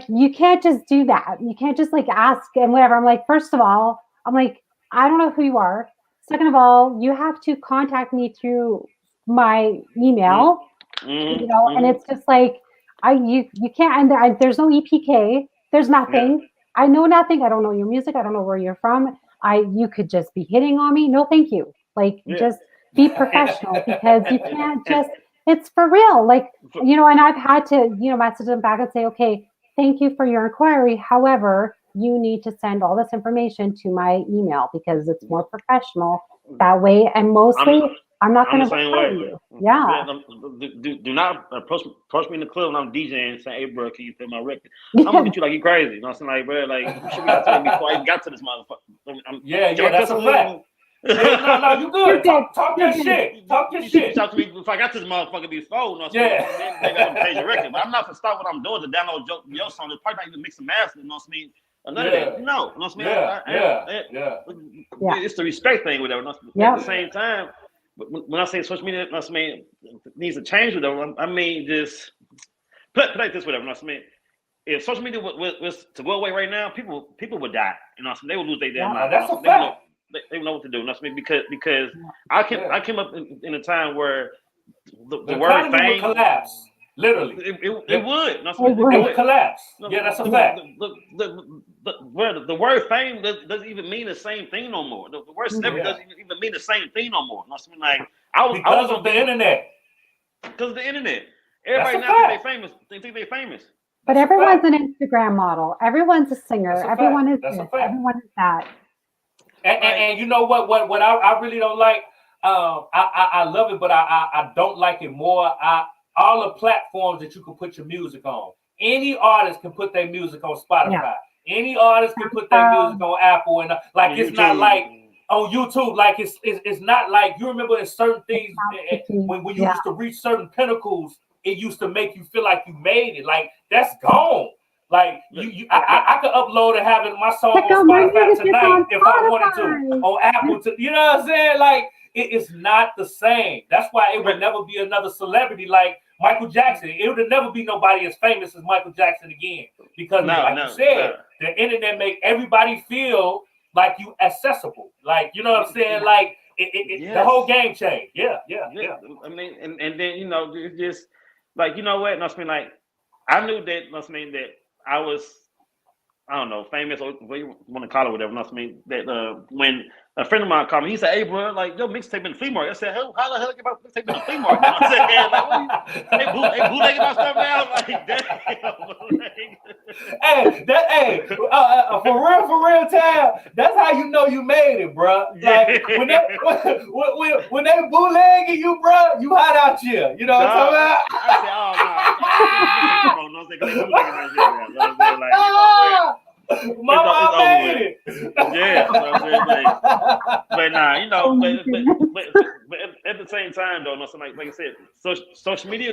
you can't just do that. You can't just ask and whatever. I'm like, first of all, I'm like, I don't know who you are. Second of all, you have to contact me through my email, you know, and it's just like, you can't, and there's no EPK. There's nothing. Yeah. I know nothing. I don't know your music. I don't know where you're from. You could just be hitting on me. No, thank you. Just be professional because you can't just, it's for real. You know, and I've had to, you know, message them back and say, okay, thank you for your inquiry. However, you need to send all this information to my email because it's more professional that way. And mostly, I'm not going to reply to you. Yeah. Do not approach me in the club when I'm DJing and say, "Hey, bro, can you play my record?" I'm gonna get you like you crazy. You know what I'm saying? Like, bro, like you should be out to me before I even got to this motherfucker. That's a fact. No, you good. Talk your shit. Talk your shit. Talk to me if I got this motherfucker before. You know what I'm saying? Then I'm gonna change the record. But I'm not gonna stop what I'm doing to download your song. It's probably not even mix and master. You know what I mean? None of that. No. You know what I mean? It's the respect thing, whatever. At the same time, when I say social media, you know what I mean, needs to change, whatever. I mean, just put it like this, whatever. You know what I mean? If social media was to go away right now, people would die. You know what I mean? They would lose their damn mind. That's a fact. They know what to do. You know what I mean? Because I came up in a time where the word fame would collapse. Literally, it would. It would collapse. Yeah, that's a fact. The word fame doesn't even mean the same thing no more. The word celebrity doesn't even mean the same thing no more. You know what I mean? Like I was on the internet. Because of the internet, everybody now think they famous. They think they famous. But everyone's an Instagram model. Everyone's a singer. Everyone is this. Everyone is that. And you know what I really don't like. I love it, but I don't like it more. All the platforms that you can put your music on. Any artist can put their music on Spotify. Yeah. Any artist can put their music on Apple, and it's YouTube. Not like on YouTube. Like it's not like you remember in certain things when you used to reach certain pinnacles, it used to make you feel like you made it. Like that's gone. Like I could upload and have it my song on Spotify tonight if I wanted to on Apple. You know what I'm saying? Like it is not the same. That's why it would never be another celebrity like Michael Jackson. It would never be nobody as famous as Michael Jackson again. Because you said, the internet make everybody feel like you accessible. Like, you know what I'm saying? Like the whole game changed. Yeah. I mean, and then, you know, it's just like, you know what? I mean, like, I knew that, I mean, that I was, I don't know, famous or what you want to call it, whatever. I mean, that when a friend of mine called me, he said, "Hey, bro, like your mixtape in the flea market." I said, "How the hell get my mixtape in the flea market?" I said, "Yeah, like, they bootlegging my stuff now." Like, damn. For real, Tabb. That's how you know you made it, bro. Like when they bootlegging you, bro, you hot out here. You know what I'm talking about? I said, "Oh no, they bootlegging my shit now." Mama made it. Yeah, but nah, you know, but at the same time though, like I said, social media,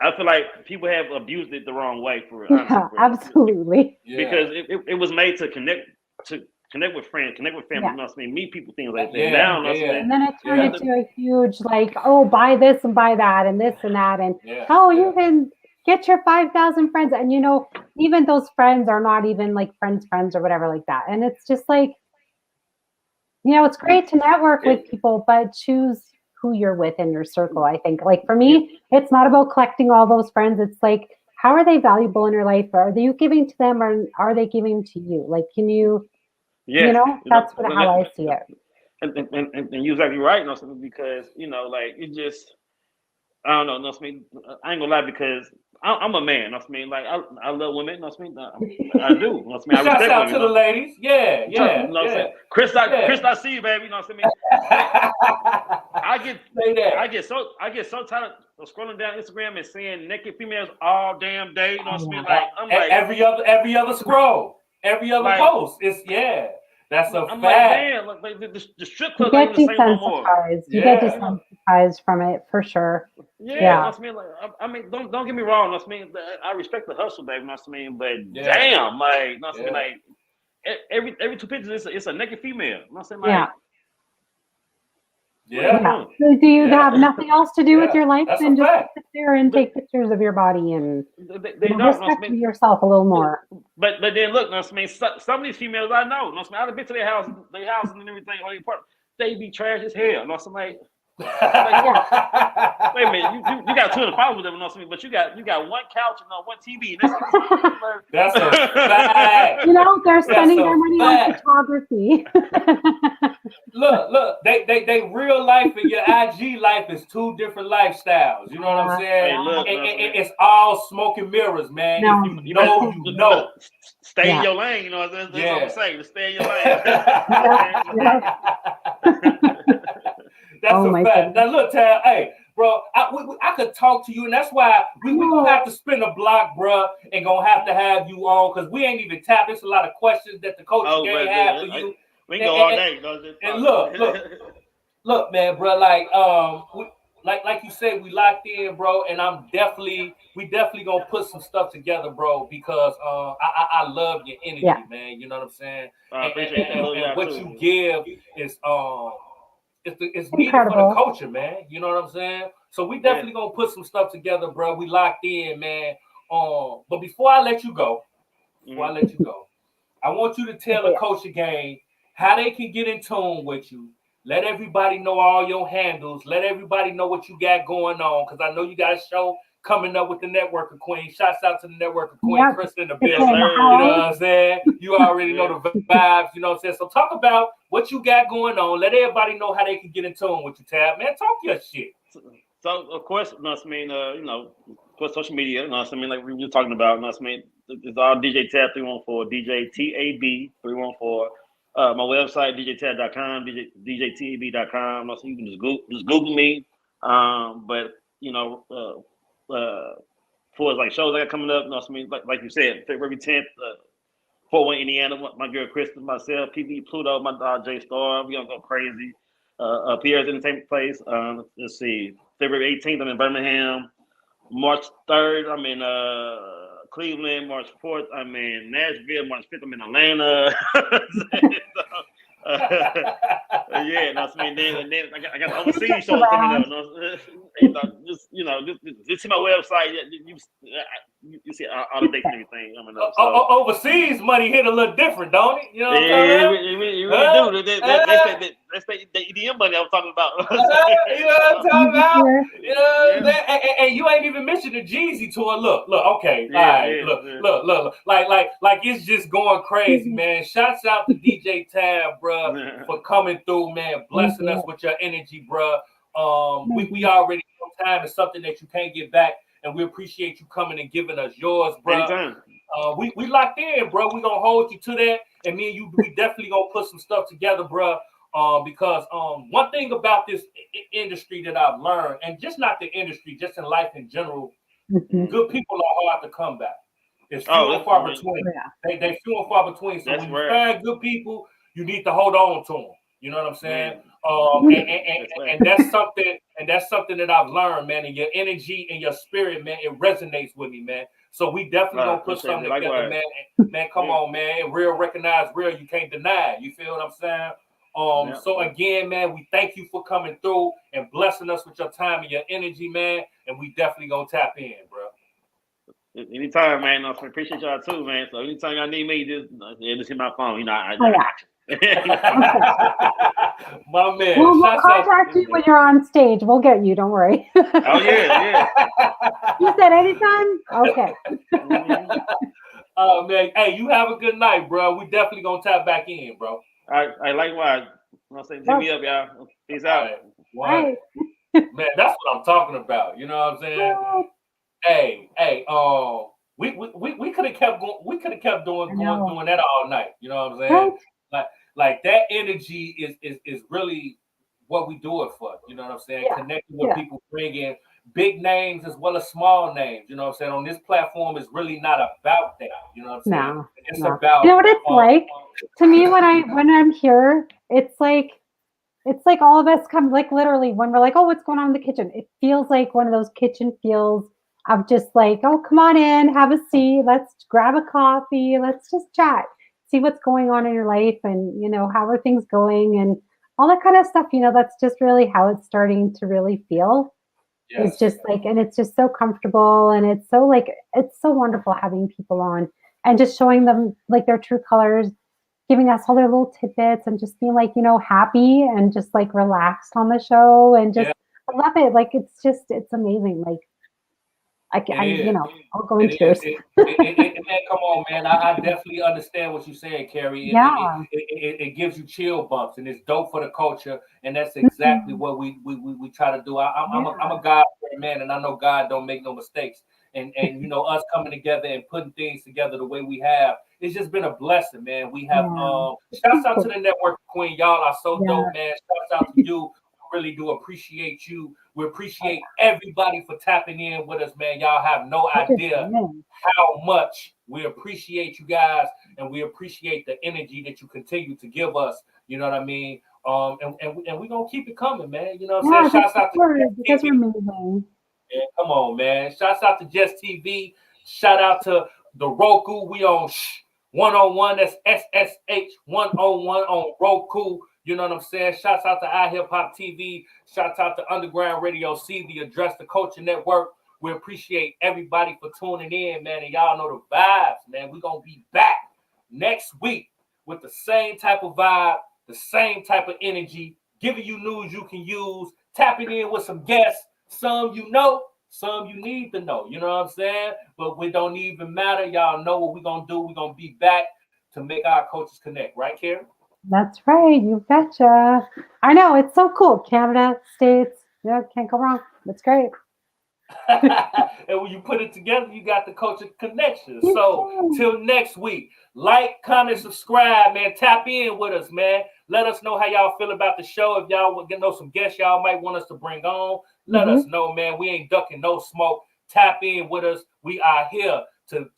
I feel like people have abused it the wrong way for real. Yeah, absolutely. Because it was made to connect with friends, connect with family. Yeah. You know what I mean? Meet people, things like that. Yeah, Now, yeah. And then it turned into a huge like, oh, buy this and buy that and this and that, and you can get your 5,000 friends, and even those friends are not even like friends or whatever like that, and it's just like, it's great to network with people, but choose who you're with in your circle. I think, like for me, it's not about collecting all those friends. It's like, how are they valuable in your life? Are you giving to them, or are they giving to you? Like, can you, that's how I see it. And you're exactly right, because like it just, I don't know, I ain't gonna lie, because I'm a man, like I love women, I do, I respect Shouts out women, to the ladies, Chris, I see you, baby, I get so tired of scrolling down Instagram and seeing naked females all damn day, like I'm like every other scroll, every other post, it's that's a I'm fact. Like, man, the strip club You ain't get the same no more. You get desensitized from it for sure. Yeah. Like, don't get me wrong. I respect the hustle, baby. But damn, like, like every two pictures, it's a naked female. So do you have nothing else to do with your life than just sit there and take pictures of your body and respect yourself a little more? But then look, some of these females I know, I've been to their houses and everything, all their apartment, they be trash as hell. Like, wait a minute, you got 200 followers, but you got one couch and one TV. That's a fact. They're spending their money on photography. Look, they real life and your IG life is two different lifestyles. You know what I'm saying? Hey, it's all smoke and mirrors, man. No. If you know. Stay in your lane. That's what I'm saying. Stay in your lane. That's a fact. Now look, Tabb, hey, bro, I could talk to you, and that's why we gonna have to spin a block, bro, and gonna have you on, because we ain't even tapped. There's a lot of questions that the coach game have for you. We can go all day. And look, man, bro, like you said, we locked in, bro, and we definitely gonna put some stuff together, bro, because I love your energy, man. You know what I'm saying? I appreciate that. And what you give is it's needed for the culture, man. You know what I'm saying? So we definitely gonna put some stuff together, bro. We locked in, man. But before I let you go, I want you to tell the culture gang how they can get in tune with you. Let everybody know all your handles. Let everybody know what you got going on, because I know you got a show coming up with the Network of Queens. Shouts out to the Network of Queens, Chris in the building. You know what I'm saying? You already know the vibes. You know what I'm saying? So talk about what you got going on. Let everybody know how they can get in tune with you, Tabb. Man, talk your shit. So of course, of course, social media. Like we were talking about. It's all DJ Tabb 314, DJ TAB 314. My website, djtabb.com, djtab.com. You can just Google me. But for like shows I got coming up, like you said, February 10th, Fort Wayne, Indiana, my girl Kristen, myself, PB Pluto, my dog J Star, we gonna go crazy. Pierre's Entertainment Place. Let's see, February 18th, I'm in Birmingham. March 3rd, I'm in Cleveland. March 4th, I'm in Nashville. March 5th, I'm in Atlanta. Then I got overseas shows coming up. Just see my website. You see all the dates and everything coming up. So. Overseas money hit a little different, don't it? You know what I'm saying? It really do. That's the EDM money I was talking about. You know what I'm talking about? You know what I'm saying? And you ain't even mentioned the Jeezy tour. Look, okay. Look. Like it's just going crazy, man. Shouts out to DJ Tabb, bro, for coming through, man, blessing us with your energy, bro. We already know time is something that you can't get back, and we appreciate you coming and giving us yours, bro. Anytime. We locked in, bro. We gonna hold you to that, and me and you, we definitely gonna put some stuff together, bro. Because one thing about this industry that I've learned, and just not the industry, just in life in general, good people are hard to come back. It's few and far between. They few and far between. So when you find good people, you need to hold on to them. You know what I'm saying? And that's something that I've learned, man. And your energy and your spirit, man, it resonates with me, man. So we definitely gonna put something together, man. Man, come on, man. Real recognize real. You can't deny it. You feel what I'm saying? So again, man, we thank you for coming through and blessing us with your time and your energy, man. And we definitely gonna tap in, bro. Anytime, man. I appreciate y'all too, man. So anytime y'all need me, just hit my phone. You know, I My man. We'll contact you when you're on stage. We'll get you. Don't worry. Oh yeah. You said anytime? Okay. Oh man, hey, you have a good night, bro. We definitely gonna tap back in, bro. All right, likewise. I'll say, hit me up, y'all. Peace out. Right. Man, that's what I'm talking about. You know what I'm saying? Hey, we could have kept going. We could have kept doing that all night. You know what I'm saying? Like that energy is really what we do it for. You know what I'm saying? Connecting with people, bringing big names as well as small names. You know what I'm saying? On this platform is really not about that. You know what I'm saying? It's about, you know what it's like to me when I'm here. It's like all of us come, like literally when we're like, oh, what's going on in the kitchen? It feels like one of those kitchen feels of just like, oh, come on in, have a seat, let's grab a coffee, let's just chat, see what's going on in your life, and how are things going and all that kind of stuff. That's just really how it's starting to really feel. It's just like, and it's just so comfortable, and it's so wonderful having people on and just showing them like their true colors, giving us all their little tidbits, and just being like, happy and just like relaxed on the show, and just I love it. Like it's amazing. Like I'll go in tears. Man, come on, man. I definitely understand what you're saying, Carrie. It gives you chill bumps, and it's dope for the culture, and that's exactly what we try to do. I'm a God man, and I know God don't make no mistakes. And us coming together and putting things together the way we have, it's just been a blessing, man. We have shouts out to the network queen. Y'all are so dope, man. Shouts out to you. Really do appreciate you. We appreciate everybody for tapping in with us, man. Y'all have no idea how much we appreciate you guys, and we appreciate the energy that you continue to give us. You know what I mean? And we're gonna keep it coming, man. You know what I'm saying? Shouts out to because we're amazing. Yeah, come on, man. Shouts out to Just TV. Shout out to the Roku. We on 101. That's SSH 101 on Roku. You know what I'm saying? Shouts out to iHipHop TV. Shouts out to Underground Radio C, the Address the Culture Network. We appreciate everybody for tuning in, man. And y'all know the vibes, man. We're going to be back next week with the same type of vibe, the same type of energy, giving you news you can use, tapping in with some guests. Some you know, some you need to know. You know what I'm saying? But we don't even matter. Y'all know what we're going to do. We're going to be back to make our cultures connect. Right, Karen? That's right. You betcha. I know. It's so cool. Canada, States. Yeah, can't go wrong. That's great. And when you put it together, you got the culture connection. So till next week, like, comment, subscribe, man. Tap in with us, man. Let us know how y'all feel about the show. If y'all want to know some guests y'all might want us to bring on, let us know, man. We ain't ducking no smoke. Tap in with us. We are here to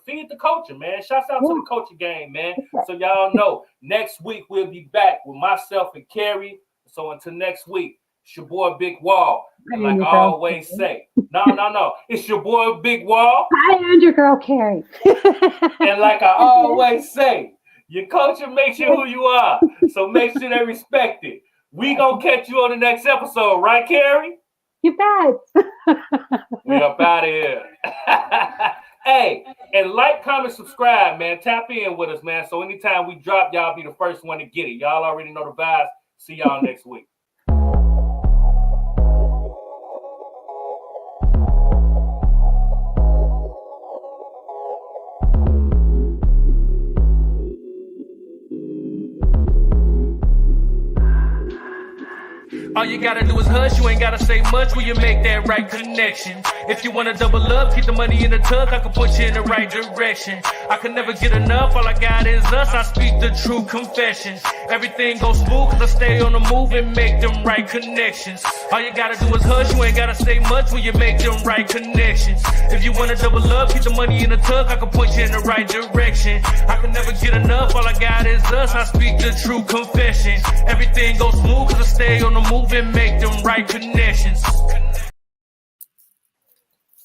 feed the culture, man. Shouts out to the culture game, man. So y'all know, next week we'll be back with myself and Carrie. So until next week, it's your boy Big Wall. And like I always say, no. It's your boy Big Wall. Hi, and your girl Carrie. And like I always say, your culture makes you who you are. So make sure they respect it. We gonna catch you on the next episode, right, Carrie? You bet. We up out of here. Hey, and like, comment, subscribe, man. Tap in with us, man. So anytime we drop, y'all be the first one to get it. Y'all already know the vibes. See y'all next week. All you gotta do is hush, you ain't gotta say much when you make that right connection. If you wanna double up, keep the money in the tuck, I can put you in the right direction. I can never get enough, all I got is us, I speak the true confession. Everything goes smooth cause I stay on the move and make them right connections. All you gotta do is hush, you ain't gotta say much when you make them right connections. If you wanna double up, keep the money in the tuck, I can put you in the right direction. I can never get enough, all I got is us, I speak the true confession. Everything goes smooth cause I stay on the move and make them right connections.